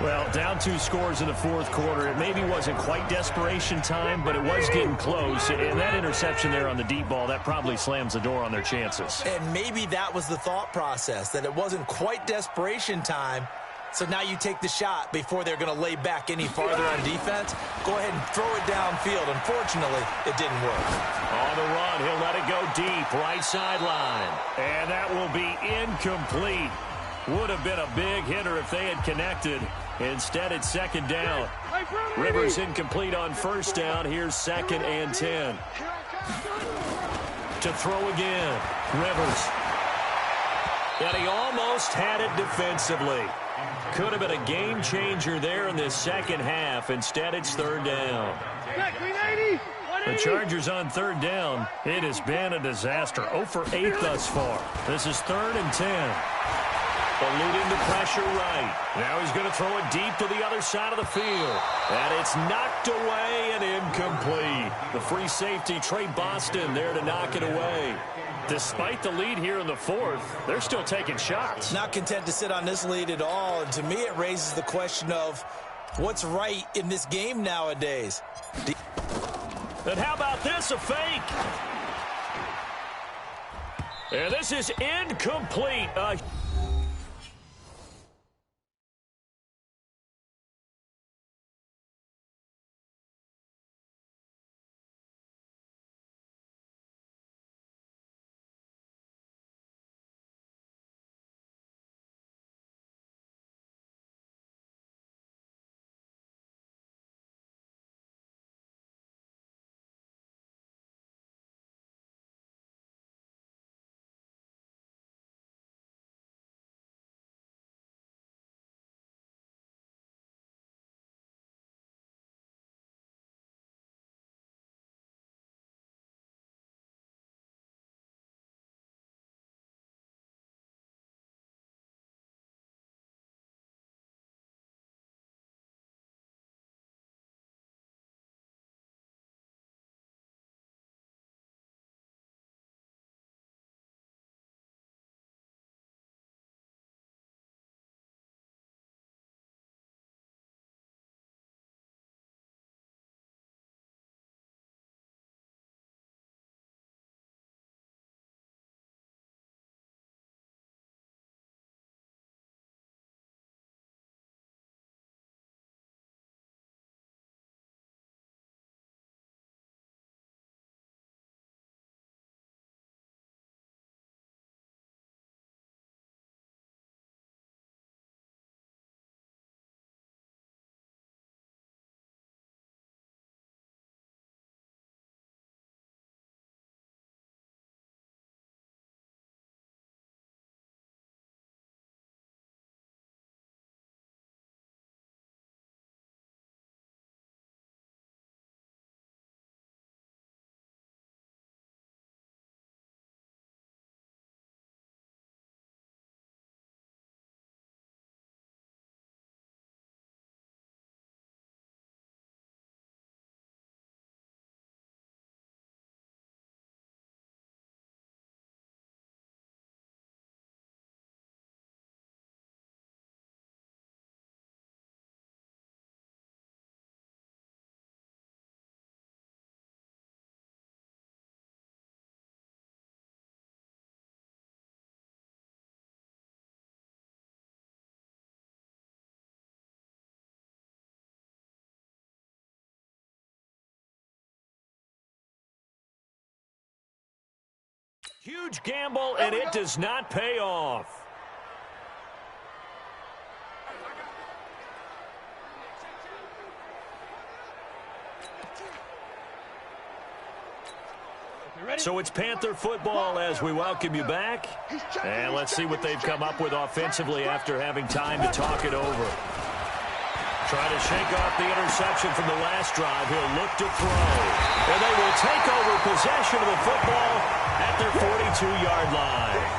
Well, down 2 scores in the 4th quarter. It maybe wasn't quite desperation time, but it was getting close. And that interception there on the deep ball, that probably slams the door on their chances. And maybe that was the thought process, that it wasn't quite desperation time. So now you take the shot before they're going to lay back any farther on defense. Go ahead and throw it downfield. Unfortunately, it didn't work. On the run, he'll let it go deep, right sideline. And that will be incomplete. Would have been a big hitter if they had connected. Instead, it's 2nd down. Rivers incomplete on 1st down. Here's 2nd and 10. To throw again. Rivers. And he almost had it defensively. Could have been a game changer there in this 2nd half. Instead, it's 3rd down. The Chargers on 3rd down. It has been a disaster. 0 for 8 thus far. This is 3rd and 10. Eluding the pressure right. Now he's going to throw it deep to the other side of the field. And it's knocked away and incomplete. The free safety, Trey Boston, there to knock it away. Despite the lead here in the 4th, they're still taking shots. Not content to sit on this lead at all. And to me, it raises the question of what's right in this game nowadays. And how about this, a fake? And this is incomplete. Huge gamble, and it does not pay off. So it's Panther football as we welcome you back. And let's see what they've come up with offensively after having time to talk it over. Trying to shake off the interception from the last drive. He'll look to throw. And they will take over possession of the football at their 42-yard line.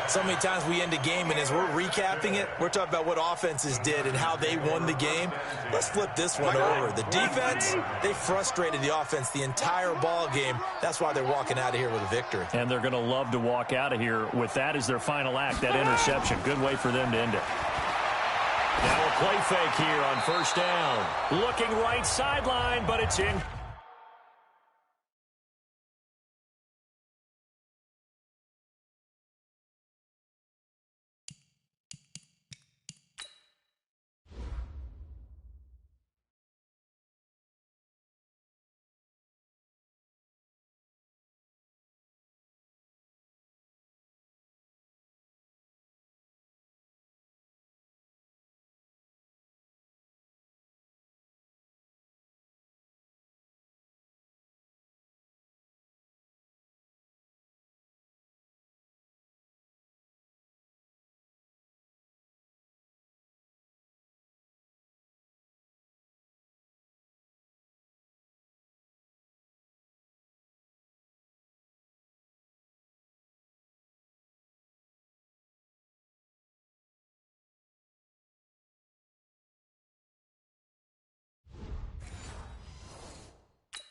So many times we end a game, and as we're recapping it, we're talking about what offenses did and how they won the game. Let's flip this one over. The defense, they frustrated the offense the entire ball game. That's why they're walking out of here with a victory. And they're going to love to walk out of here with that as their final act, that interception. Good way for them to end it. Now a play fake here on first down. Looking right sideline, but it's in.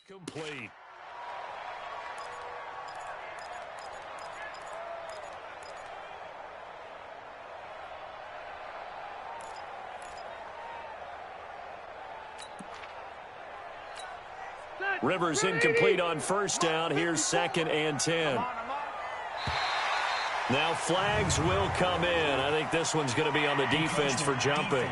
Complete. Rivers incomplete on first down. Here's 2nd and 10. Now flags will come in. I think this one's going to be on the defense for jumping.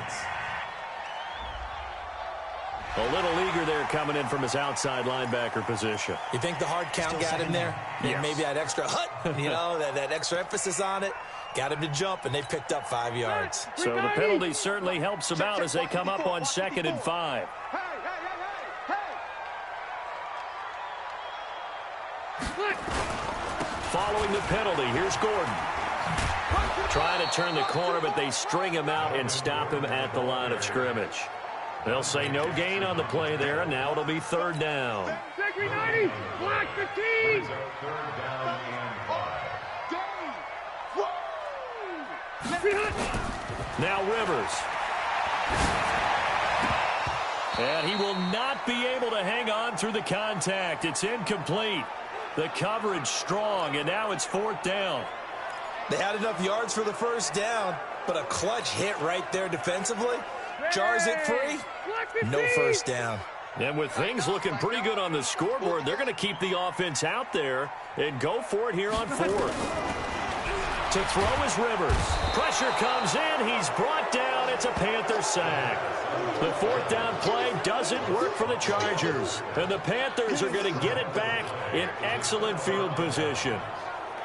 A little eager there coming in from his outside linebacker position. You think the hard count got him there? Yes. Maybe that extra that extra emphasis on it. Got him to jump, and they picked up 5 yards. So the penalty certainly helps them out as they come up on 2nd and 5. Following the penalty, here's Gordon. Trying to turn the corner, but they string him out and stop him at the line of scrimmage. They'll say no gain on the play there, and now it'll be 3rd down. Block the team! Now Rivers. And he will not be able to hang on through the contact. It's incomplete. The coverage strong, and now it's 4th down. They had enough yards for the first down, but a clutch hit right there defensively. Jars it free. No first down. And with things looking pretty good on the scoreboard, they're going to keep the offense out there and go for it here on 4th. To throw is Rivers. Pressure comes in. He's brought down. It's a Panther sack. The 4th down play doesn't work for the Chargers. And the Panthers are going to get it back in excellent field position.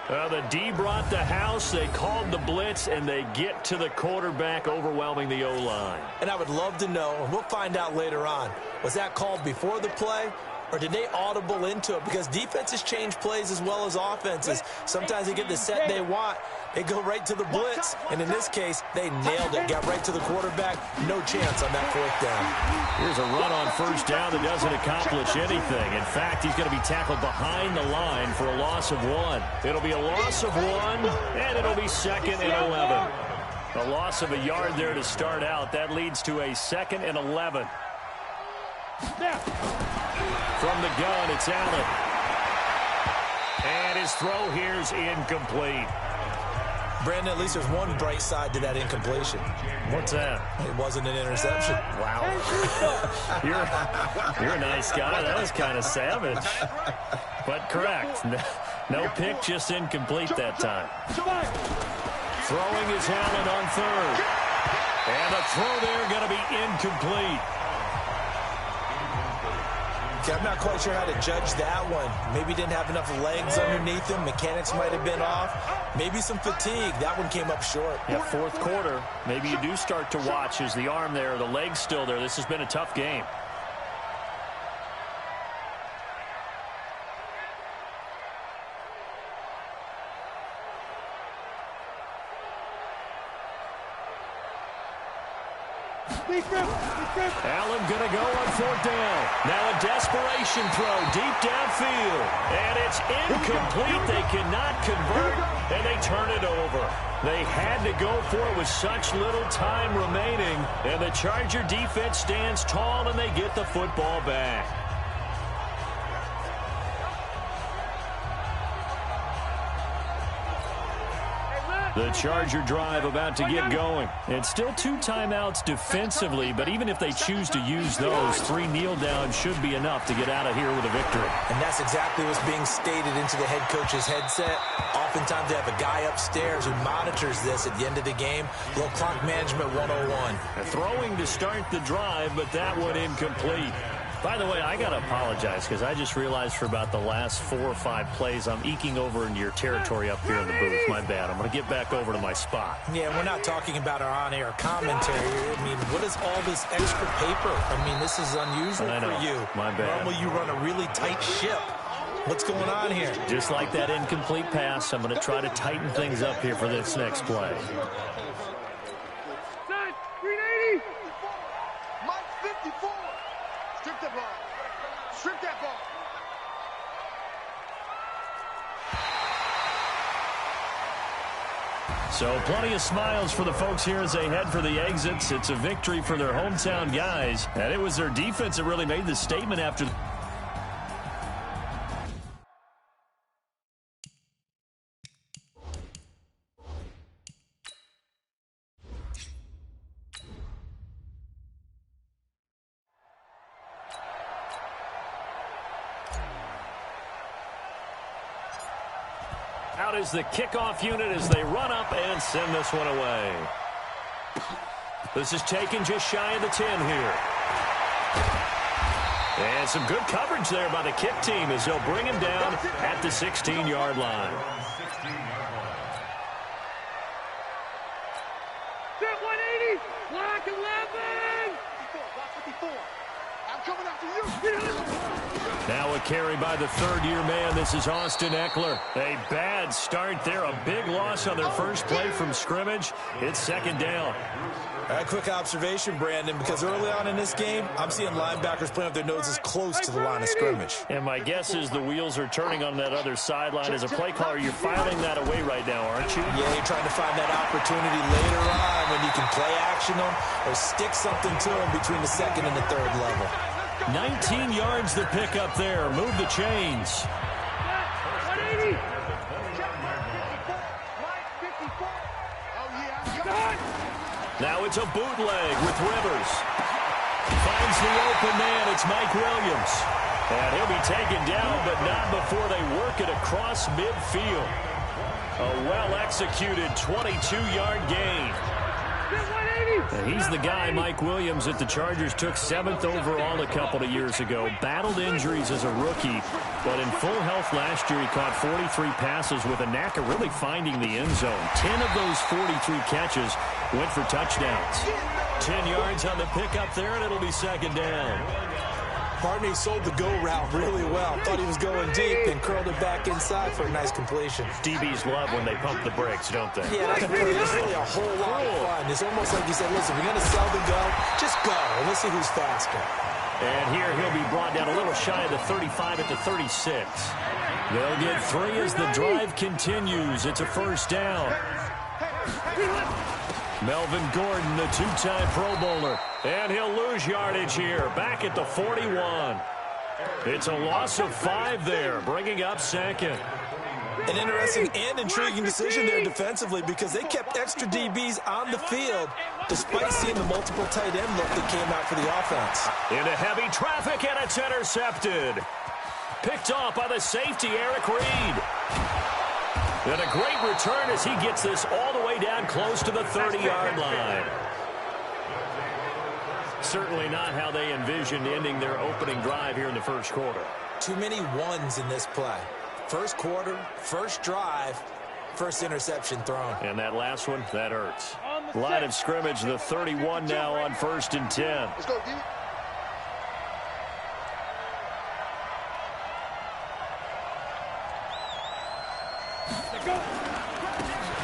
The D brought the house. They called the blitz, and they get to the quarterback, overwhelming the O-line. And I would love to know, and we'll find out later on, was that called before the play or did they audible into it? Because defenses change plays as well as offenses. Sometimes they get the set they want. They go right to the blitz, and in this case, they nailed it. Got right to the quarterback. No chance on that 4th down. Here's a run on 1st down that doesn't accomplish anything. In fact, he's going to be tackled behind the line for a loss of 1. It'll be a loss of 1, and it'll be 2nd and 11. A loss of a yard there to start out. That leads to a 2nd and 11. From the gun, it's Allen. And his throw here's incomplete. Brandon, at least there's one bright side to that incompletion. What's that? It wasn't an interception. Wow. You're a nice guy. That was kind of savage. But correct. No pick, just incomplete that time. Throwing is Allen on 3rd. And the throw there going to be incomplete. Okay, I'm not quite sure how to judge that one. Maybe didn't have enough legs underneath him. Mechanics might have been off. Maybe some fatigue. That one came up short. Yeah, 4th quarter. Maybe you do start to watch. Is the arm there, the leg's still there? This has been a tough game. Allen going to go on 4th down. Now a desperation throw deep downfield. And it's incomplete. They cannot convert, and they turn it over. They had to go for it with such little time remaining. And the Charger defense stands tall, and they get the football back. The Charger drive about to get going. It's still 2 timeouts defensively, but even if they choose to use those, 3 kneel downs should be enough to get out of here with a victory. And that's exactly what's being stated into the head coach's headset. Oftentimes they have a guy upstairs who monitors this at the end of the game. Little clock management 101. Throwing to start the drive, but that one incomplete. By the way, I got to apologize because I just realized for about the last 4 or 5 plays, I'm eking over into your territory up here in the booth. My bad. I'm going to get back over to my spot. Yeah, we're not talking about our on-air commentary. I mean, what is all this extra paper? I mean, this is unusual for you. My bad. Normally you run a really tight ship. What's going on here? Just like that incomplete pass, I'm going to try to tighten things up here for this next play. 380. Mike 54. Strip the ball. Strip that ball. So plenty of smiles for the folks here as they head for the exits. It's a victory for their hometown guys. And it was their defense that really made the statement after. Out is the kickoff unit as they run up and send this one away. This is taken just shy of the 10 here. And some good coverage there by the kick team as they'll bring him down at the 16-yard line. Set 180. Block 11. 54. I'm coming after you. Now a carry by the 3rd-year man. This is Austin Eckler. A bad start there. A big loss on their first play from scrimmage. It's 2nd down. A quick observation, Brandon, because early on in this game, I'm seeing linebackers playing with their noses close to the line of scrimmage. And my guess is the wheels are turning on that other sideline. As a play caller, you're filing that away right now, aren't you? Yeah, you're trying to find that opportunity later on when you can play action them or stick something to them between the 2nd and the 3rd level. 19 yards to pick up there. Move the chains. 180. Now it's a bootleg with Rivers. Finds the open man. It's Mike Williams. And he'll be taken down, but not before they work it across midfield. A well-executed 22-yard gain. And he's the guy, Mike Williams, that the Chargers took 7th overall a couple of years ago. Battled injuries as a rookie, but in full health last year, he caught 43 passes with a knack of really finding the end zone. 10 of those 43 catches went for touchdowns. 10 yards on the pickup there, and it'll be 2nd down. Pardon me, sold the go route really well. Thought he was going deep and curled it back inside for a nice completion. DBs love when they pump the brakes, don't they? Yeah, that's really a whole lot of fun. It's almost like you said, listen, we're going to sell the go. Just go, and let's see who's faster. And here he'll be brought down a little shy of the 35 at the 36. They'll get 3 as the drive continues. It's a first down. Melvin Gordon, the 2-time Pro Bowler. And he'll lose yardage here, back at the 41. It's a loss of 5 there, bringing up second. An interesting and intriguing decision there defensively because they kept extra DBs on the field despite seeing the multiple tight end look that came out for the offense. Into heavy traffic, and it's intercepted. Picked off by the safety, Eric Reed. And a great return as he gets this all the way down close to the 30-yard line. Certainly not how they envisioned ending their opening drive here in the first quarter. Too many ones in this play. First quarter, first drive, first interception thrown. And that last one, that hurts. Line of scrimmage, the 31 now on 1st and 10. Let's go, D.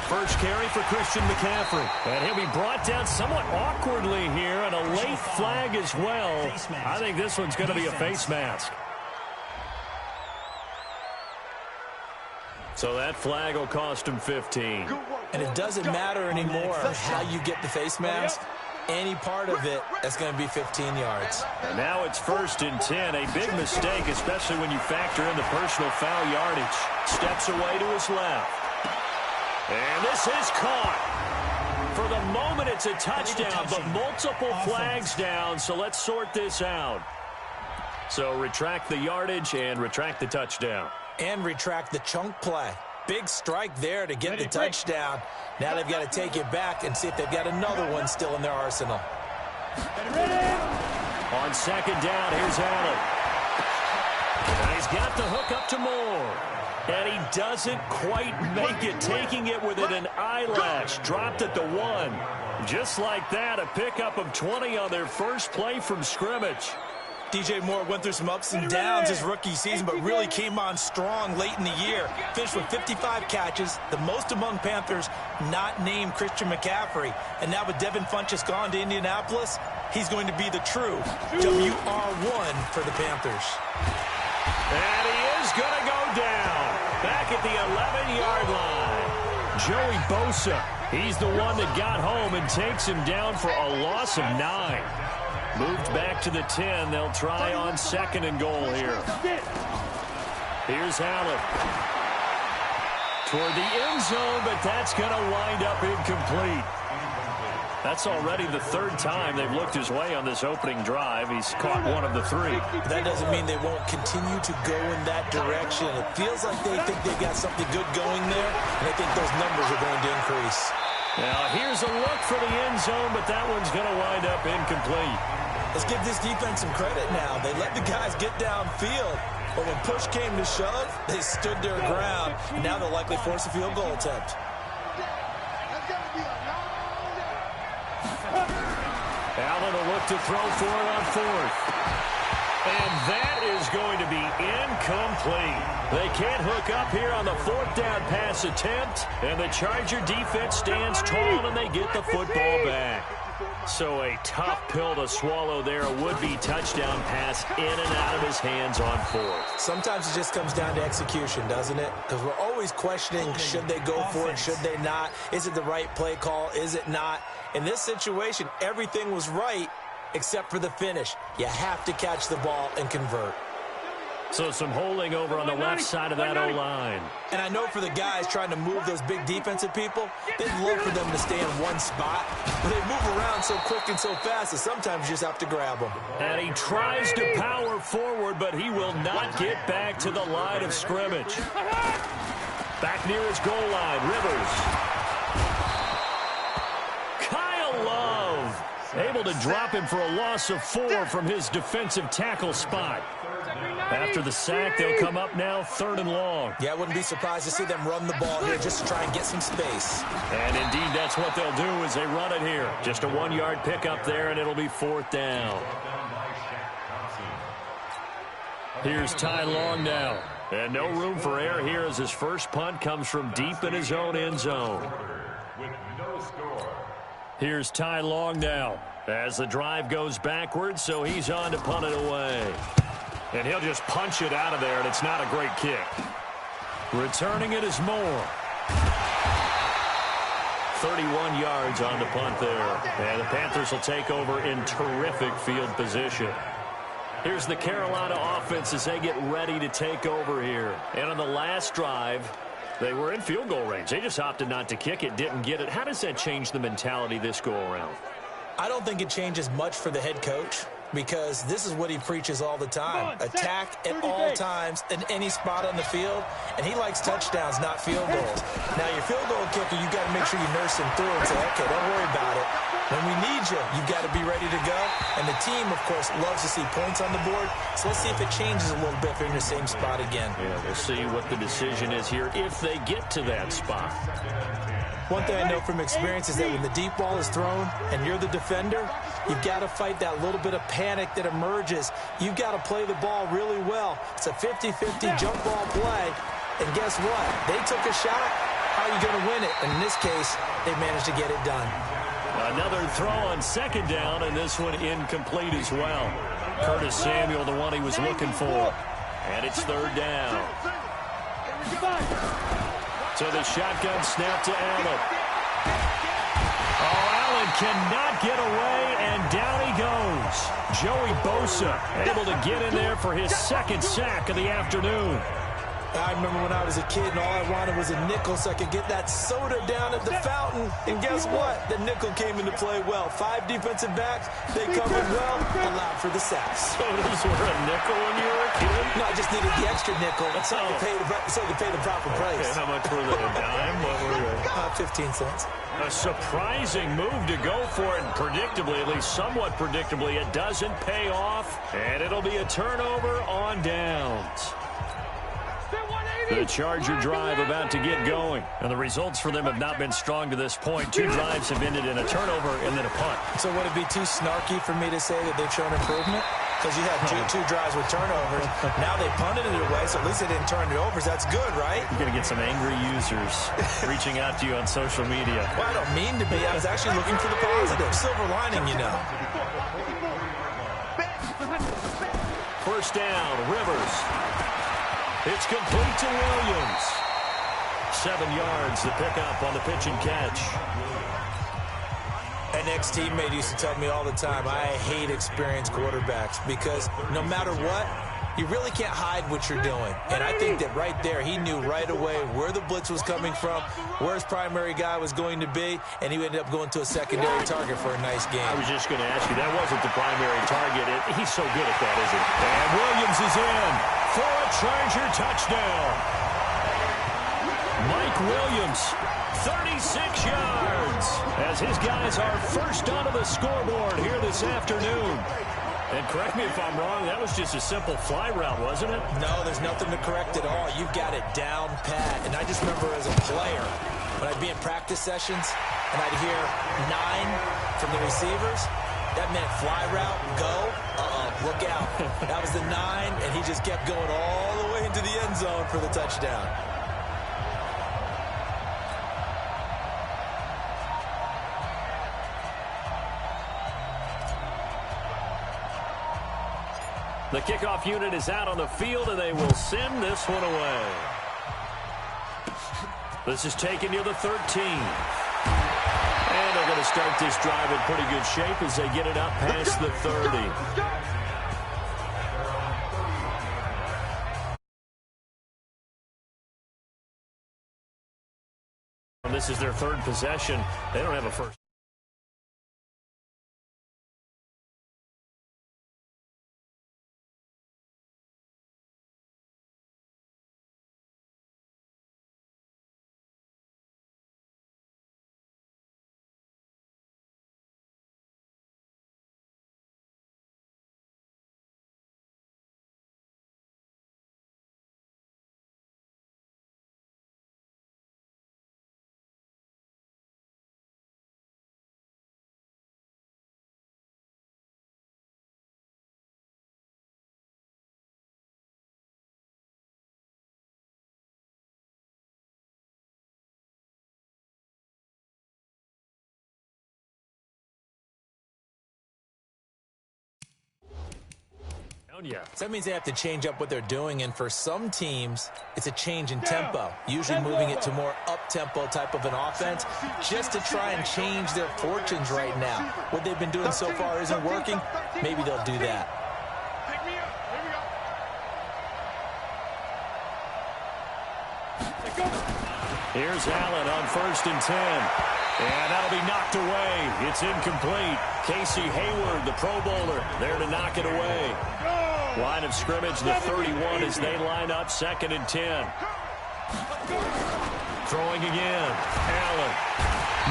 First carry for Christian McCaffrey. And he'll be brought down somewhat awkwardly here, and a late flag as well. I think this one's going to be a face mask. So that flag will cost him 15. And it doesn't matter anymore how you get the face mask. Any part of it, that's going to be 15 yards. And now it's 1st and 10. A big mistake, especially when you factor in the personal foul yardage. Steps away to his left. And this is caught. For the moment, it's a touchdown, but multiple flags down, so let's sort this out. So retract the yardage and retract the touchdown. And retract the chunk play. Big strike there to get the touchdown. Now they've got to take it back and see if they've got another one still in their arsenal. On 2nd down, here's Allen. And he's got the hook up to Moore. And he doesn't quite make it, taking it within an eyelash. Dropped at the 1. Just like that, a pickup of 20 on their first play from scrimmage. DJ Moore went through some ups and downs his rookie season, but really came on strong late in the year. Finished with 55 catches, the most among Panthers not named Christian McCaffrey. And now with Devin Funchess gone to Indianapolis, he's going to be the true WR1 for the Panthers. And he is going to go down back at the 11-yard line. Joey Bosa, he's the one that got home and takes him down for a loss of 9. Moved back to the 10. They'll try on 2nd and goal here. Here's Allen. Toward the end zone, but that's going to wind up incomplete. That's already the 3rd time they've looked his way on this opening drive. He's caught one of the 3. That doesn't mean they won't continue to go in that direction. It feels like they think they've got something good going there, and I think those numbers are going to increase. Now, here's a look for the end zone, but that one's going to wind up incomplete. Let's give this defense some credit now. They let the guys get downfield, but when push came to shove, they stood their ground, and now they'll likely force a field goal attempt. Allen will look to throw for it on 4th. And that is going to be incomplete. They can't hook up here on the 4th down pass attempt, and the Charger defense stands tall, and they get the football back. So a tough pill to swallow there. A would-be touchdown pass in and out of his hands on 4th. Sometimes it just comes down to execution, doesn't it? Because we're always questioning, should they go for it, should they not? Is it the right play call, is it not? In this situation, everything was right except for the finish. You have to catch the ball and convert. So some holding over on the left side of that O-line. And I know for the guys trying to move those big defensive people, they'd love for them to stay in one spot, but they move around so quick and so fast that sometimes you just have to grab them. And he tries to power forward, but he will not get back to the line of scrimmage. Back near his goal line, Rivers. Kyle Love able to drop him for a loss of 4 from his defensive tackle spot. After the sack, they'll come up now 3rd and long. Yeah, I wouldn't be surprised to see them run the ball here just to try and get some space. And indeed, that's what they'll do as they run it here. Just a 1-yard pickup there, and it'll be 4th down. Here's Ty Long now. And no room for error here as his first punt comes from deep in his own end zone. Here's Ty Long now as the drive goes backwards, so he's on to punt it away. And he'll just punch it out of there, and it's not a great kick. Returning it is Moore. 31 yards on the punt there. And the Panthers will take over in terrific field position. Here's the Carolina offense as they get ready to take over here. And on the last drive, they were in field goal range. They just opted not to kick it, didn't get it. How does that change the mentality this go-around? I don't think it changes much for the head coach, because this is what he preaches all the time. Attack at all times in any spot on the field, and he likes touchdowns, not field goals. Now, your field goal kicker, you got to make sure you nurse him through and say, okay, don't worry about it. When we need you, you've got to be ready to go. And the team, of course, loves to see points on the board. So let's see if it changes a little bit if they're in the same spot again. Yeah, we'll see what the decision is here if they get to that spot. One thing I know from experience is that when the deep ball is thrown and you're the defender, you've got to fight that little bit of panic that emerges. You've got to play the ball really well. It's a 50-50 jump ball play. And guess what? They took a shot. How are you going to win it? And in this case, they managed to get it done. Another throw on second down, and this one incomplete as well. Curtis Samuel, the one he was looking for. And it's third down. So the shotgun snap to Allen. Oh, Allen cannot get away, and down he goes. Joey Bosa able to get in there for his second sack of the afternoon. I remember when I was a kid and all I wanted was a nickel so I could get that soda down at the fountain. And guess what? The nickel came into play well. 5 defensive backs, they covered well, allowed for the sacks. Sodas were a nickel when you were a kid? No, I just needed the extra nickel so I could pay the proper price. Okay, how much were they? A dime? What were they? 15 cents. A surprising move to go for it, and predictably, at least somewhat predictably, it doesn't pay off, and it'll be a turnover on downs. The Charger drive about to get going. And the results for them have not been strong to this point. 2 drives have ended in a turnover and then a punt. So would it be too snarky for me to say that they've shown improvement? Because you had two drives with turnovers. Now they punted it away, so at least they didn't turn it over. So that's good, right? You're going to get some angry users reaching out to you on social media. Well, I don't mean to be. I was actually looking for the positive. Silver lining, you know. First down, Rivers. It's complete to Williams. 7 yards to pick up on the pitch and catch. An ex-teammate used to tell me all the time, I hate experienced quarterbacks because no matter what, you really can't hide what you're doing. And I think that right there, he knew right away where the blitz was coming from, where his primary guy was going to be, and he ended up going to a secondary target for a nice game. I was just going to ask you, that wasn't the primary target. He's so good at that, isn't he? And Williams is in for a Charger touchdown. Mike Williams, 36 yards, as his guys are first onto the scoreboard here this afternoon. And correct me if I'm wrong, that was just a simple fly route, wasn't it? No, there's nothing to correct at all. You've got it down pat. And I just remember as a player, when I'd be in practice sessions and I'd hear 9 from the receivers, that meant fly route, go, look out. That was the 9, and he just kept going all the way into the end zone for the touchdown. The kickoff unit is out on the field, and they will send this one away. This is taken near the 13. And they're going to start this drive in pretty good shape as they get it up past the 30. This is their 3rd possession. They don't have a first. Yeah. So that means they have to change up what they're doing, and for some teams, it's a change in tempo, usually moving it to more up-tempo type of an offense just to try and change their fortunes right now. What they've been doing so far isn't working. Maybe they'll do that. Here's Allen on 1st and 10. And that'll be knocked away. It's incomplete. Casey Hayward, the Pro Bowler, there to knock it away. Line of scrimmage, the 31 as they line up 2nd and 10. Throwing again. Allen.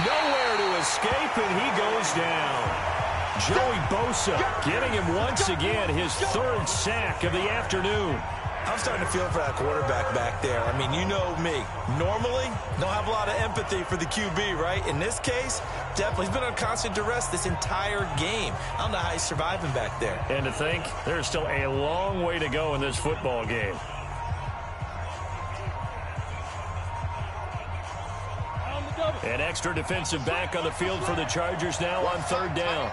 Nowhere to escape, and he goes down. Joey Bosa getting him once again, his 3rd sack of the afternoon. I'm starting to feel for that quarterback back there. I mean, you know me. Normally, don't have a lot of empathy for the QB, right? In this case, definitely. He's been on constant duress this entire game. I don't know how he's surviving back there. And to think, there's still a long way to go in this football game. An extra defensive back on the field for the Chargers now on 3rd down.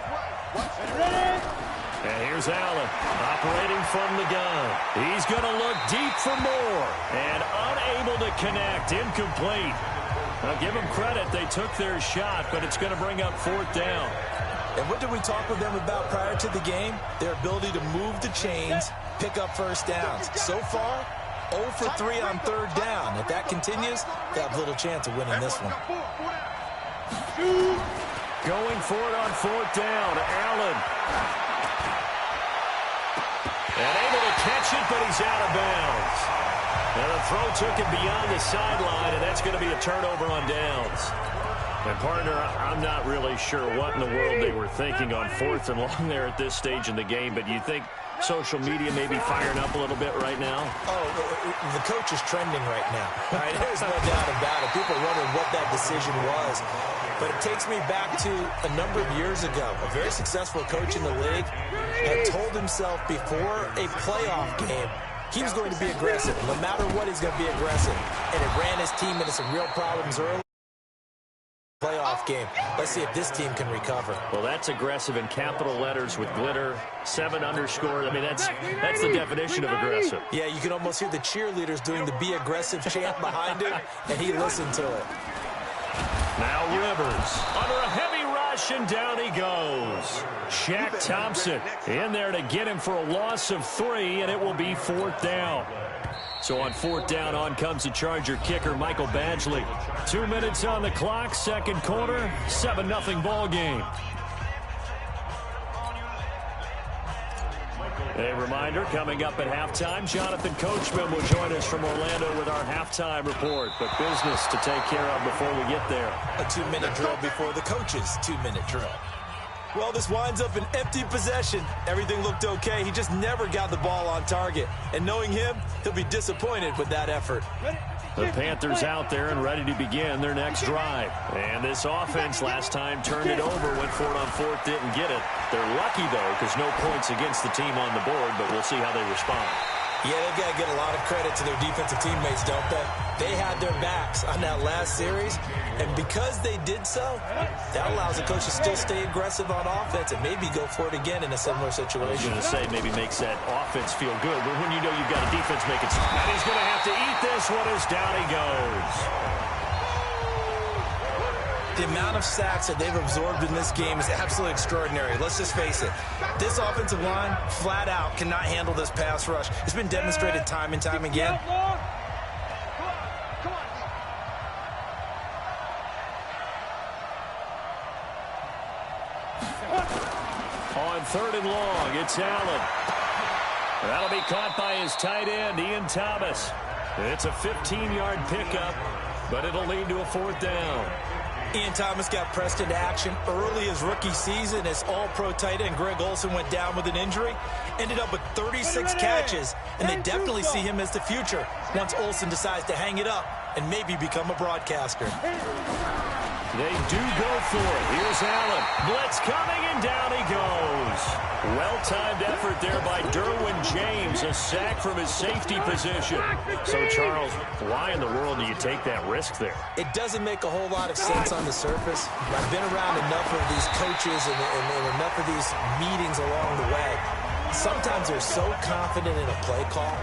And here's Allen, operating from the gun. He's going to look deep for more, and unable to connect, incomplete. Now, give them credit, they took their shot, but it's going to bring up 4th down. And what did we talk with them about prior to the game? Their ability to move the chains, pick up 1st downs. So far, 0 for 3 on 3rd down. If that continues, they have little chance of winning this one. Going for it on 4th down, Allen. And able to catch it, but he's out of bounds. And the throw took him beyond the sideline, and that's going to be a turnover on downs. And, partner, I'm not really sure what in the world they were thinking on 4th and long there at this stage in the game, but you think social media may be firing up a little bit right now? Oh, the coach is trending right now. All right, there's no doubt about it. People are wondering what that decision was. But it takes me back to a number of years ago. A very successful coach in the league had told himself before a playoff game he was going to be aggressive. No matter what, he's going to be aggressive. And it ran his team into some real problems early. Playoff game. Let's see if this team can recover. Well, that's aggressive in capital letters with glitter, 7 underscore. I mean, that's the definition of aggressive. Yeah, you can almost hear the cheerleaders doing the be aggressive chant behind him, and he listened to it. Now Rivers under a heavy rush, and down he goes. Shaq Thompson in there to get him for a loss of 3, and it will be 4th down. So on 4th down, on comes the Charger kicker, Michael Badgley. 2 minutes on the clock, 2nd quarter, 7-0 ball game. A reminder, coming up at halftime, Jonathan Coachman will join us from Orlando with our halftime report. But business to take care of before we get there. A 2-minute drill before the coach's 2-minute drill. Well, this winds up an empty possession. Everything looked okay. He just never got the ball on target. And knowing him, he'll be disappointed with that effort. The Panthers out there and ready to begin their next drive. And this offense last time turned it over, went for it on 4th, didn't get it. They're lucky, though, because no points against the team on the board, but we'll see how they respond. Yeah, they've got to get a lot of credit to their defensive teammates, don't they? They had their backs on that last series, and because they did so, that allows the coach to still stay aggressive on offense and maybe go for it again in a similar situation. I was going to say maybe makes that offense feel good, but when you know you've got a defense making – and he's going to have to eat this one as down he goes. The amount of sacks that they've absorbed in this game is absolutely extraordinary. Let's just face it. This offensive line, flat out, cannot handle this pass rush. It's been demonstrated time and time again. On 3rd and long, it's Allen. That'll be caught by his tight end, Ian Thomas. It's a 15-yard pickup, but it'll lead to a 4th down. Ian Thomas got pressed into action early his rookie season as all-pro tight end Greg Olsen went down with an injury. Ended up with 36 catches, and they definitely see him as the future once Olsen decides to hang it up and maybe become a broadcaster. They do go for it. Here's Allen. Blitz coming, and down he goes. Well-timed effort there by Derwin James. A sack from his safety position. So, Charles, why in the world do you take that risk there? It doesn't make a whole lot of sense on the surface. I've been around enough of these coaches and enough of these meetings along the way. Sometimes they're so confident in a play call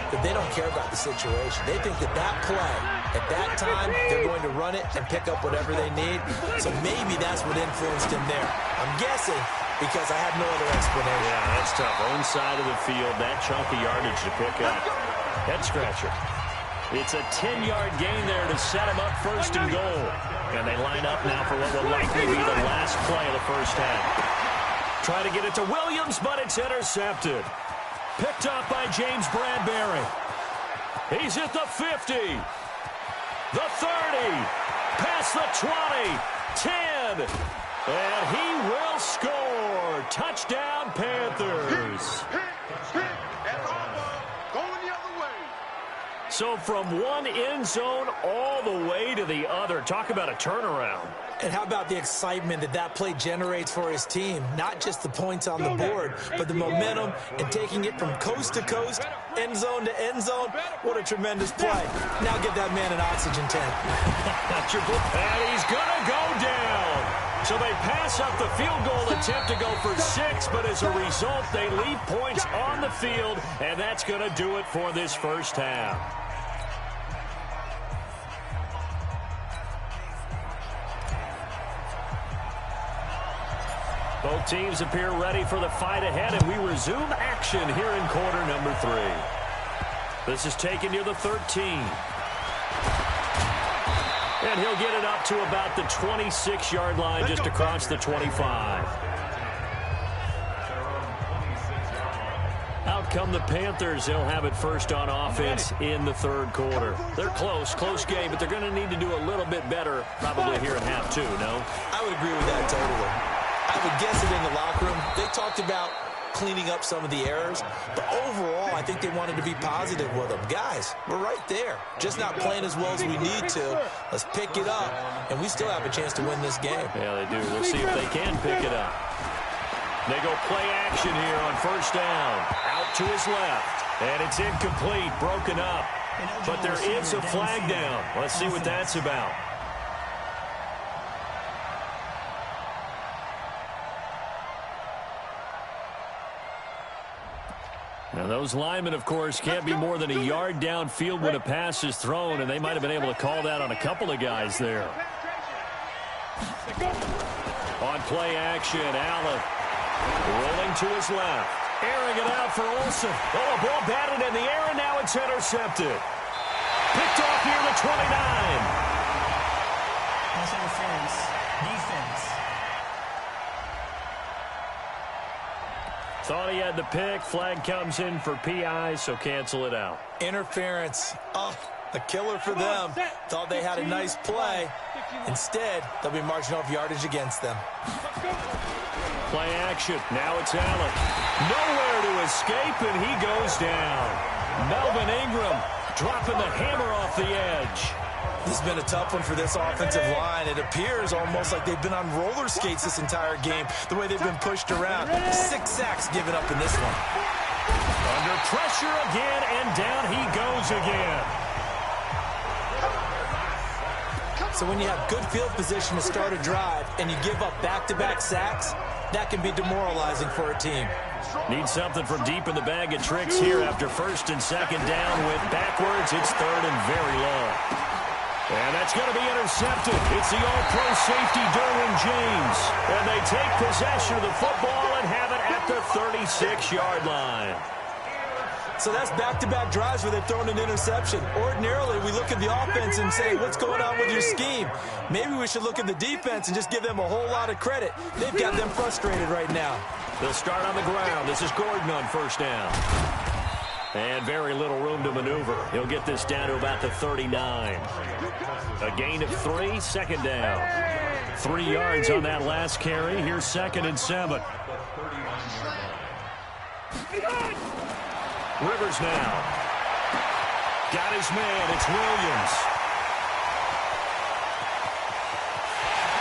that they don't care about the situation. They think that that play, at that time, they're going to run it and pick up whatever they need. So maybe that's what influenced him there. I'm guessing because I have no other explanation. Yeah, that's tough. Own side of the field, that chunk of yardage to pick up. Head scratcher. It's a 10-yard gain there to set him up first and goal. And they line up now for what will likely be the last play of the first half. Try to get it to Williams, but it's intercepted. Picked up by James Bradbury. He's at the 50, the 30, past the 20, 10, and he will score. Touchdown, Panthers. So from one end zone all the way to the other. Talk about a turnaround. And how about the excitement that that play generates for his team? Not just the points on the board, but the momentum and taking it from coast to coast, end zone to end zone. What a tremendous play. Now get that man an oxygen tank. And he's going to go down. So they pass up the field goal attempt to go for 6, but as a result, they leave points on the field, and that's going to do it for this first half. Both teams appear ready for the fight ahead, and we resume action here in quarter number 3. This is taken near the 13. And he'll get it up to about the 26-yard line, just across the 25. Out come the Panthers. They'll have it first on offense in the third quarter. They're close game, but they're going to need to do a little bit better probably here in half 2, no? I would agree with that totally. I would guess it in the locker room. They talked about cleaning up some of the errors, but overall, I think they wanted to be positive with them. Guys, we're right there. Just not playing as well as we need to. Let's pick it up, and we still have a chance to win this game. Yeah, they do. We'll see if they can pick it up. They go play action here on first down. Out to his left, and it's incomplete, broken up. But there is a flag down. Let's see what that's about. Now, those linemen, of course, can't be more than a yard downfield when a pass is thrown, and they might have been able to call that on a couple of guys there. On play action, Allen rolling to his left. Airing it out for Olsen. Oh, a ball batted in the air, and now it's intercepted. Picked off near the 29. Pass interference. Defense. Thought he had the pick. Flag comes in for PI, so cancel it out. Interference. Oh, a killer for them. Thought they had a nice play. Instead, they'll be marching off yardage against them. Play action. Now it's Allen. Nowhere to escape, and he goes down. Melvin Ingram dropping the hammer off the edge. This has been a tough one for this offensive line. It appears almost like they've been on roller skates this entire game, the way they've been pushed around. 6 sacks given up in this one. Under pressure again, and down he goes again. So when you have good field position to start a drive and you give up back-to-back sacks, that can be demoralizing for a team. Need something from deep in the bag of tricks here after first and second down with backwards. It's third and very low. And that's going to be intercepted. It's the all-pro safety, Derwin James. And they take possession of the football and have it at the 36-yard line. So that's back-to-back drives where they've thrown an interception. Ordinarily, we look at the offense and say, what's going on with your scheme? Maybe we should look at the defense and just give them a whole lot of credit. They've got them frustrated right now. They'll start on the ground. This is Gordon on first down. And very little room to maneuver. He'll get this down to about the 39. A gain of 3, second down. 3 yards on that last carry. Here's 2nd and 7. Rivers now. Got his man. It's Williams.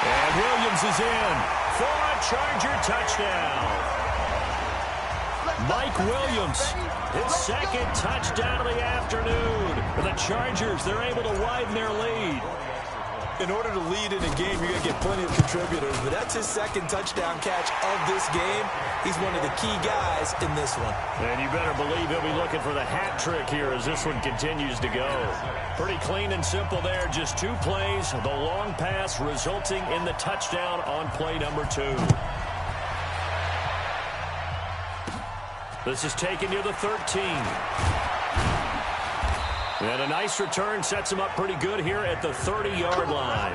And Williams is in for a Charger touchdown. Mike Williams, his 2nd touchdown of the afternoon. For the Chargers, they're able to widen their lead. In order to lead in a game, you're going to get plenty of contributors, but that's his second touchdown catch of this game. He's one of the key guys in this one. And you better believe he'll be looking for the hat trick here as this one continues to go. Pretty clean and simple there. Just 2 plays. The long pass resulting in the touchdown on play number 2. This is taken near the 13. And a nice return sets him up pretty good here at the 30-yard line.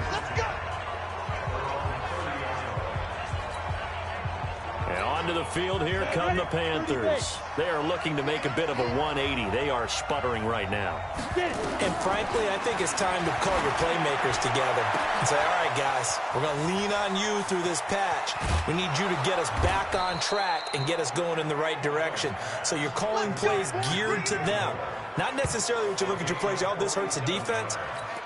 And onto the field here come the Panthers. They are looking to make a bit of a 180. They are sputtering right now. And frankly, I think it's time to call your playmakers together and say, all right, guys, we're going to lean on you through this patch. We need you to get us back on track and get us going in the right direction. So you're calling plays geared to them. Not necessarily what you look at your plays, oh, this hurts the defense.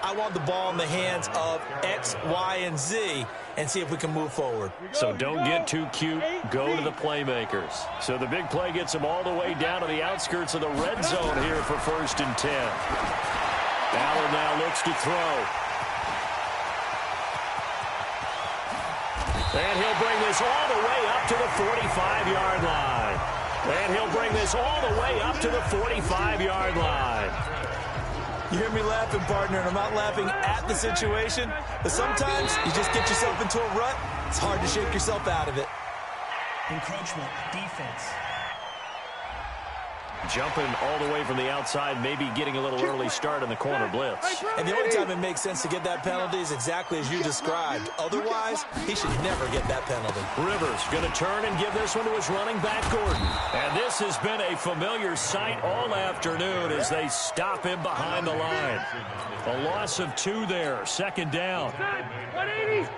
I want the ball in the hands of X, Y, and Z and see if we can move forward. So don't get too cute. Go to the playmakers. So the big play gets them all the way down to the outskirts of the red zone here for 1st and 10. Ballard now looks to throw. And he'll bring this all the way up to the 45-yard line. And he'll bring this all the way up to the 45-yard line. You hear me laughing, partner, and I'm not laughing at the situation, but sometimes you just get yourself into a rut. It's hard to shake yourself out of it. Encroachment, defense. Jumping all the way from the outside, maybe getting a little early start in the corner blitz. And the only time it makes sense to get that penalty is exactly as you described. Otherwise, he should never get that penalty. Rivers going to turn and give this one to his running back, Gordon. And this has been a familiar sight all afternoon as they stop him behind the line. A loss of 2 there, 2nd down. 180.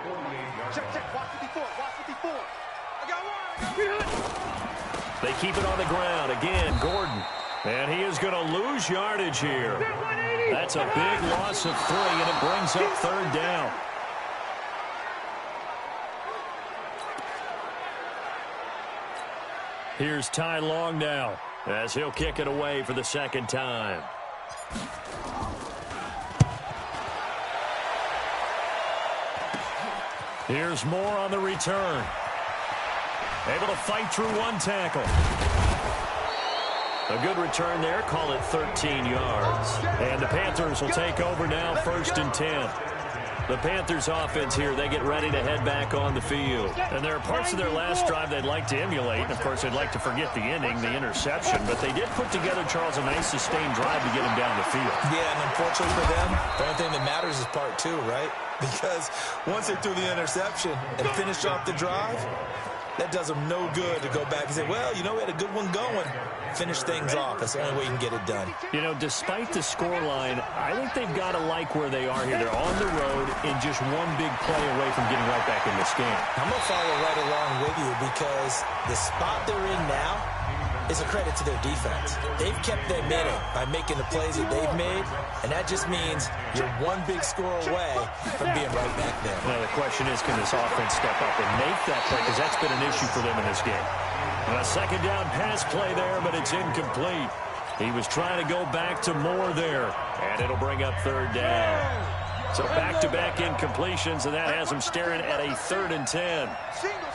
Check, watch 54, watch 54. I got one. They keep it on the ground. Again, Gordon. And he is going to lose yardage here. That's a big loss of 3, and it brings up 3rd down. Here's Ty Long now as he'll kick it away for the 2nd time. Here's Moore on the return. Able to fight through 1 tackle. A good return there. Call it 13 yards. And the Panthers will take over now, 1st and 10. The Panthers offense here, they get ready to head back on the field. And there are parts of their last drive they'd like to emulate. And, of course, they'd like to forget the ending, the interception. But they did put together, Charles, a nice sustained drive to get him down the field. Yeah, and unfortunately for them, the only thing that matters is part 2, right? Because once they threw the interception and finished off the drive, that does them no good to go back and say, well, you know, we had a good one going. Finish things off. That's the only way you can get it done. You know, despite the scoreline, I think they've got to like where they are here. They're on the road and just 1 big play away from getting right back in this game. I'm going to follow right along with you because the spot they're in now is a credit to their defense. They've kept them in it by making the plays that they've made, and that just means you're 1 big score away from being right back there. Now, the question is, can this offense step up and make that play? Because that's been an issue for them in this game. And a 2nd down pass play there, but it's incomplete. He was trying to go back to Moore there, and it'll bring up 3rd down. So back-to-back incompletions, and that has him staring at a 3rd and 10. Single.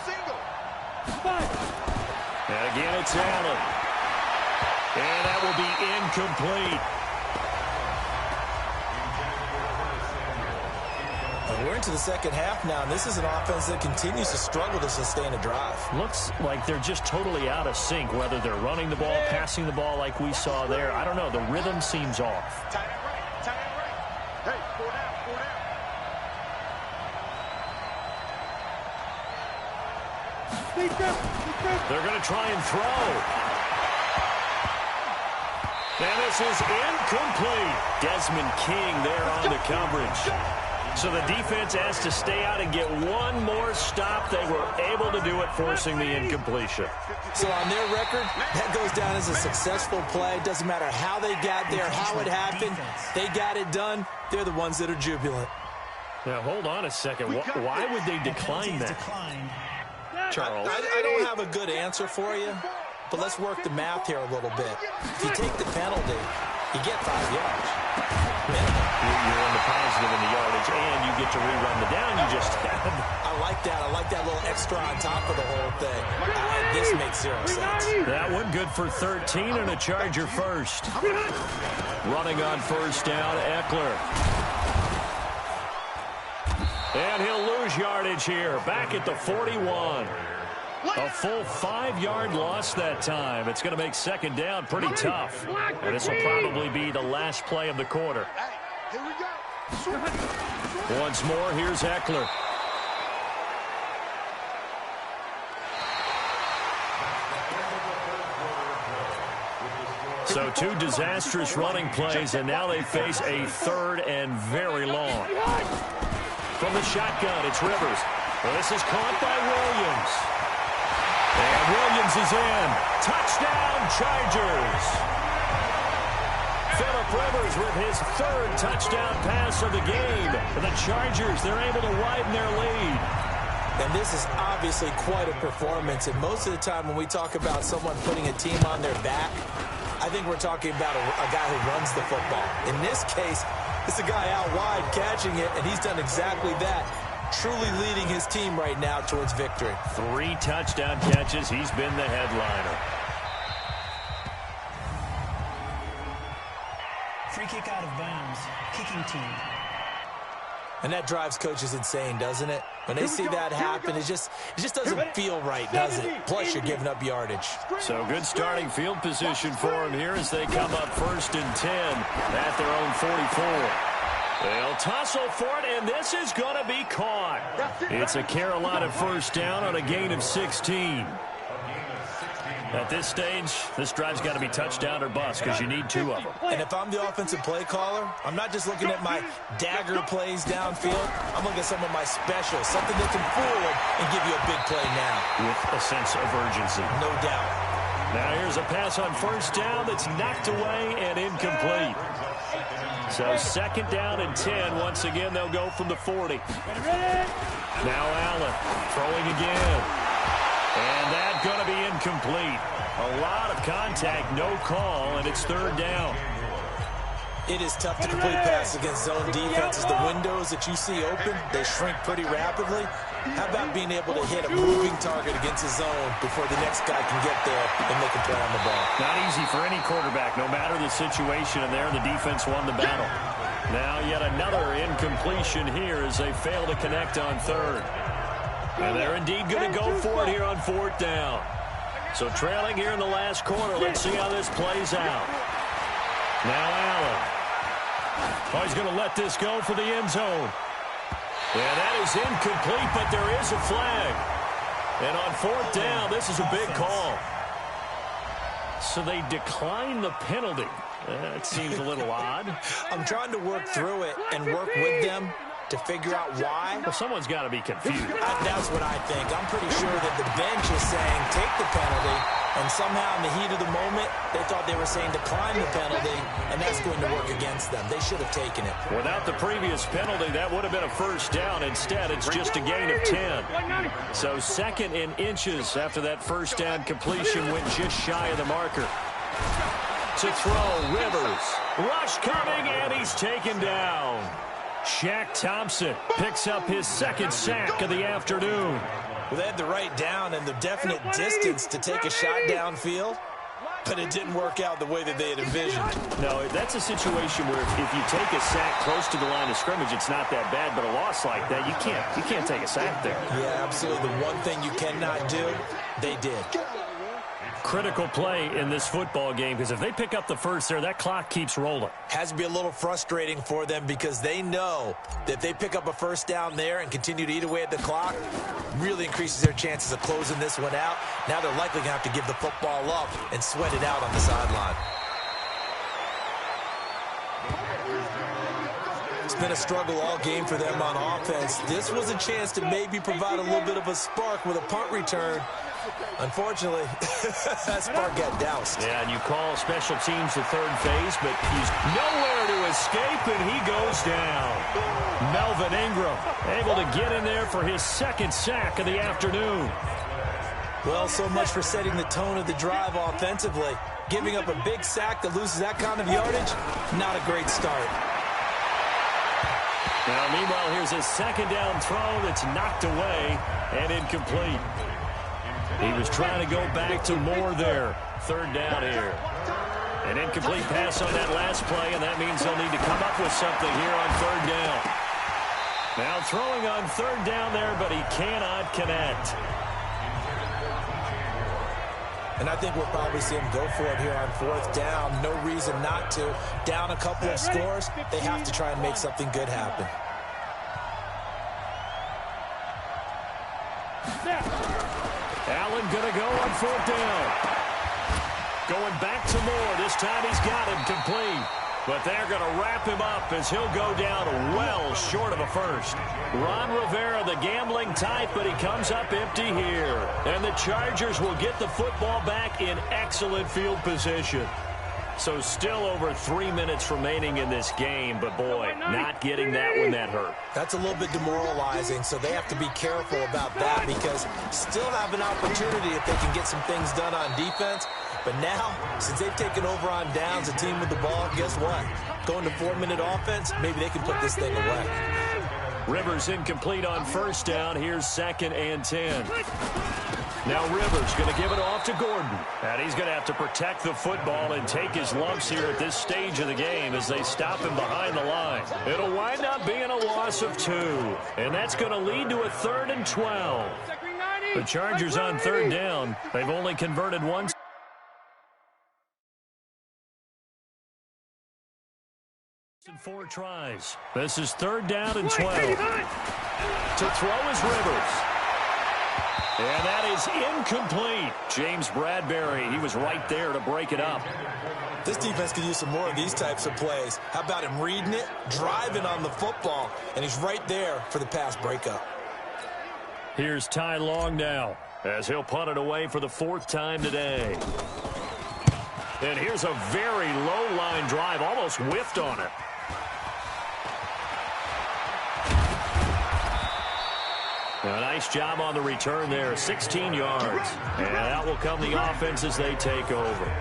And again, it's Allen. And that will be incomplete. We're into the 2nd half now, and this is an offense that continues to struggle to sustain a drive. Looks like they're just totally out of sync, whether they're running the ball, passing the ball like we saw there. I don't know. The rhythm seems off. Tight end right. Hey, 4 down. They're going to try and throw. And this is incomplete. Desmond King there on the coverage. So the defense has to stay out and get 1 more stop. They were able to do it, forcing the incompletion. So on their record, that goes down as a successful play. Doesn't matter how they got there, how it happened. They got it done. They're the ones that are jubilant. Now, hold on a second. Why would they decline that? Charles. I don't have a good answer for you, but let's work the math here a little bit. If you take the penalty, you get 5 yards. You're in the positive in the yardage, and you get to rerun the down you just had. I like that. I like that little extra on top of the whole thing. This makes zero sense. That one good for 13 and a Charger first. Running on first down, Eckler. And he'll lose yardage here. Back at the 41. A full 5-yard loss that time. It's going to make second down pretty tough. And this will probably be the last play of the quarter. Here we go. Once more, here's Eckler. So 2 disastrous running plays, and now they face a third and very long. From the shotgun, it's Rivers. Well, this is caught by Williams. And Williams is in. Touchdown, Chargers. Phillip Rivers with his 3rd touchdown pass of the game. For the Chargers, they're able to widen their lead. And this is obviously quite a performance. And most of the time when we talk about someone putting a team on their back, I think we're talking about a guy who runs the football. In this case, it's a guy out wide catching it, and he's done exactly that. Truly leading his team right now towards victory. 3 touchdown catches. He's been the headliner. Free kick out of bounds. Kicking team. And that drives coaches insane, doesn't it? When they see that happen, it just doesn't feel right, does it? Plus, you're giving up yardage. So good starting field position for them here as they come up 1st and 10 at their own 44. They'll tussle for it, and this is going to be caught. It's a Carolina first down on a gain of 16. At this stage, this drive's got to be touchdown or bust because you need 2 of them. And if I'm the offensive play caller, I'm not just looking at my dagger plays downfield. I'm looking at some of my specials, something that can forward and give you a big play now. With a sense of urgency. No doubt. Now here's a pass on first down that's knocked away and incomplete. So 2nd down and 10. Once again, they'll go from the 40. Now Allen throwing again. And that's going to be incomplete. A lot of contact, no call, and it's 3rd down. It is tough to complete pass against zone defenses. The windows that you see open, they shrink pretty rapidly. How about being able to hit a moving target against a zone before the next guy can get there and make a play on the ball? Not easy for any quarterback, no matter the situation, and there the defense won the battle. Now yet another incompletion here as they fail to connect on 3rd. And they're indeed going to go for it here on 4th down. So trailing here in the last quarter. Let's see how this plays out. Now Allen. Oh, he's going to let this go for the end zone. Yeah, that is incomplete, but there is a flag. And on 4th down, this is a big call. So they decline the penalty. That seems a little odd. I'm trying to work through it and work with them to figure out why. Well, someone's got to be confused. That's what I think. I'm pretty sure that the bench is saying take the penalty, and somehow in the heat of the moment, they thought they were saying decline the penalty, and that's going to work against them. They should have taken it. Without the previous penalty, that would have been a first down. Instead, it's just a gain of 10. So 2nd in inches after that first down completion went just shy of the marker. To throw, Rivers. Rush coming, and he's taken down. Shaq Thompson picks up his 2nd sack of the afternoon. Well, they had the right down and the definite distance to take a shot downfield, but it didn't work out the way that they had envisioned. No, that's a situation where if you take a sack close to the line of scrimmage, it's not that bad, but a loss like that, you can't take a sack there. Yeah, absolutely. The one thing you cannot do, they did. Critical play in this football game, because if they pick up the first there, that clock keeps rolling. Has to be a little frustrating for them because they know that if they pick up a first down there and continue to eat away at the clock, really increases their chances of closing this one out. Now they're likely going to have to give the football up and sweat it out on the sideline. It's been a struggle all game for them on offense. This was a chance to maybe provide a little bit of a spark with a punt return. Unfortunately, that spark got doused. Yeah, and you call special teams the 3rd phase, but he's nowhere to escape, and he goes down. Melvin Ingram able to get in there for his 2nd sack of the afternoon. Well, so much for setting the tone of the drive offensively. Giving up a big sack that loses that kind of yardage, not a great start. Now, meanwhile, here's a second down throw that's knocked away and incomplete. He was trying to go back to Moore there. Third down here. An incomplete pass on that last play, and that means they'll need to come up with something here on third down. Now throwing on third down there, but he cannot connect. And I think we'll probably see him go for it here on fourth down. No reason not to. Down a couple of scores, they have to try and make something good happen. Allen going to go on fourth down. Going back to Moore. This time he's got him complete. But they're going to wrap him up as he'll go down well short of a first. Ron Rivera, the gambling type, but he comes up empty here. And the Chargers will get the football back in excellent field position. So still over 3 minutes remaining in this game, but boy, not getting that one that hurt. That's a little bit demoralizing, so they have to be careful about that because still have an opportunity if they can get some things done on defense. But now, since they've taken over on downs, a team with the ball, guess what? Going to 4-minute offense, maybe they can put this thing away. Rivers incomplete on first down. Here's 2nd and 10. Now Rivers going to give it off to Gordon. And he's going to have to protect the football and take his lumps here at this stage of the game as they stop him behind the line. It'll wind up being a loss of 2. And that's going to lead to a 3rd and 12. The Chargers on third down. They've only converted once. 4 tries. This is 3rd down and 12. To throw is Rivers. And that is incomplete. James Bradbury, he was right there to break it up. This defense could use some more of these types of plays. How about him reading it, driving on the football, and he's right there for the pass breakup. Here's Ty Long now as he'll punt it away for the 4th time today. And here's a very low line drive, almost whiffed on it. A nice job on the return there, 16 yards. And that will come the offense as they take over.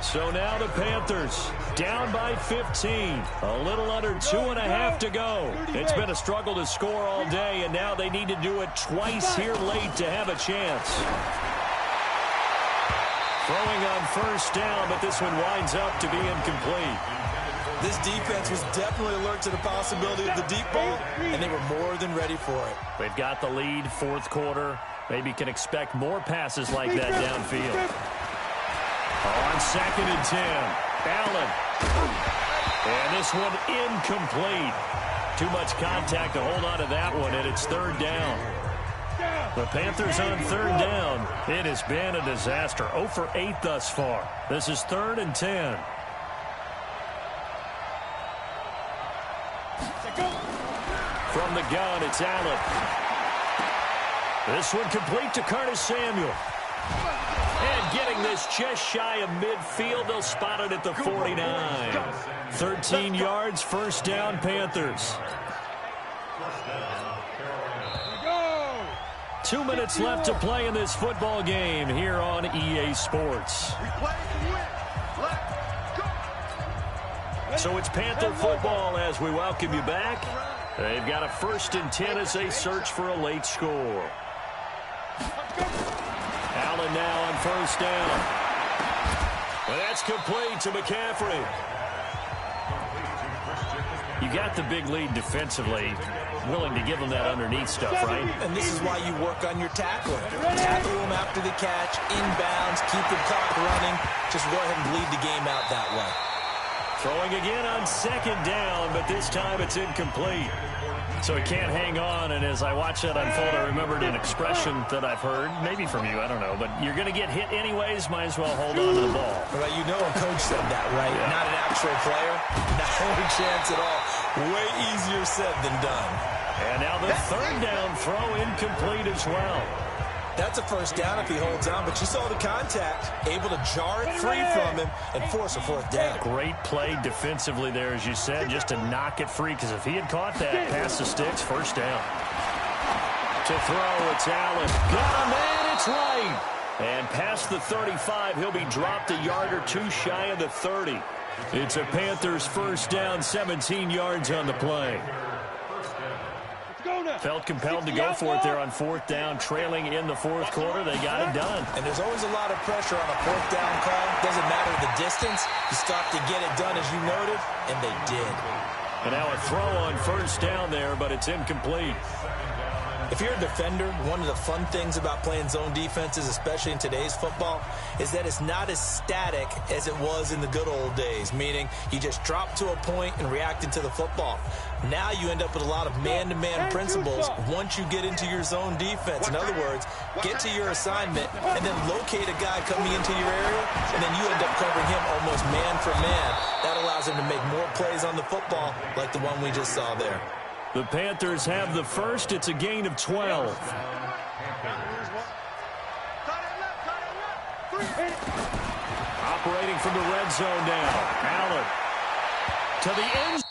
So now the Panthers down by 15. A little under 2.5 to go. It's been a struggle to score all day, and now they need to do it twice here late to have a chance. Throwing on first down, but this one winds up to be incomplete. This defense was definitely alert to the possibility of the deep ball, and they were more than ready for it. They've got the lead, 4th quarter. Maybe can expect more passes like that downfield. On 2nd and 10, Allen. And this one incomplete. Too much contact to hold on to that one, and it's 3rd down. The Panthers on 3rd down. It has been a disaster. 0 for 8 thus far. This is 3rd and 10. From the gun, it's Allen. This one complete to Curtis Samuel. And getting this just shy of midfield, they'll spot it at the 49. 13 yards, 1st down, Panthers. 2 minutes left to play in this football game here on EA Sports. So it's Panther football as we welcome you back. They've got a 1st and 10 as they search for a late score. Allen now on 1st down. And that's complete to McCaffrey. You got the big lead defensively. Willing to give them that underneath stuff, right? And this is why you work on your tackling. Tackle them after the catch, inbounds, keep the clock running. Just go ahead and bleed the game out that way. Throwing again on 2nd down, but this time it's incomplete. So he can't hang on, and as I watch that unfold, I remembered an expression that I've heard, maybe from you, I don't know, but you're going to get hit anyways, might as well hold on to the ball. Well, you know a coach said that, right? Yeah. Not an actual player. Not a chance at all. Way easier said than done. And now the 3rd down throw incomplete as well. That's a 1st down if he holds on, but you saw the contact. Able to jar it free from him and force a 4th down. Great play defensively there, as you said, just to knock it free, because if he had caught that, past the sticks, 1st down. To throw, it's Allen. Got him, and it's right. And past the 35, he'll be dropped a yard or 2 shy of the 30. It's a Panthers 1st down, 17 yards on the play. Felt compelled to go for it there on fourth down, trailing in the fourth quarter. They got it done. And there's always a lot of pressure on a fourth down call. Doesn't matter the distance. You stop to get it done, as you noted, and they did. And now a throw on first down there, but it's incomplete. If you're a defender, one of the fun things about playing zone defenses, especially in today's football, is that it's not as static as it was in the good old days, meaning you just drop to a point and react into the football. Now you end up with a lot of man-to-man principles once you get into your zone defense. In other words, get to your assignment and then locate a guy coming into your area, and then you end up covering him almost man for man. That allows him to make more plays on the football like the one we just saw there. The Panthers have the first. It's a gain of 12. Operating from the red zone now. Allen to the end.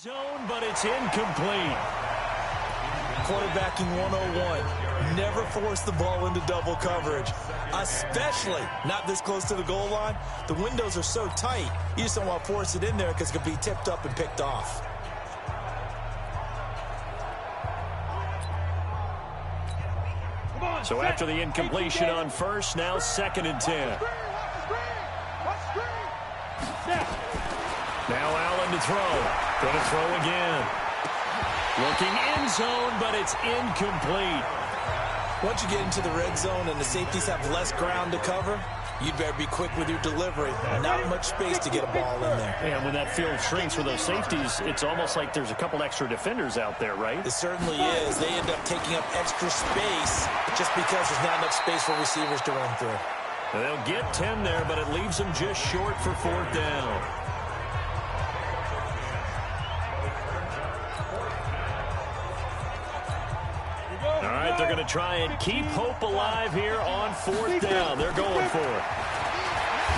Zone, but it's incomplete. Quarterbacking 101. Never force the ball into double coverage, especially not this close to the goal line. The windows are so tight, you just don't want to force it in there because it could be tipped up and picked off. So after the incompletion on first, now 2nd and 10. Now Allen to throw. Going to throw again. Looking end zone, but it's incomplete. Once you get into the red zone and the safeties have less ground to cover, you'd better be quick with your delivery. Not much space to get a ball in there. And when that field shrinks for those safeties, it's almost like there's a couple extra defenders out there, right? It certainly is. They end up taking up extra space just because there's not enough space for receivers to run through. They'll get 10 there, but it leaves them just short for 4th down. All right, they're going to try and keep hope alive here on 4th down. They're going for it.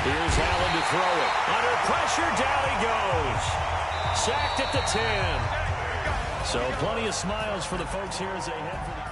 Here's Allen to throw it. Under pressure, down he goes. Sacked at the 10. So plenty of smiles for the folks here as they head for the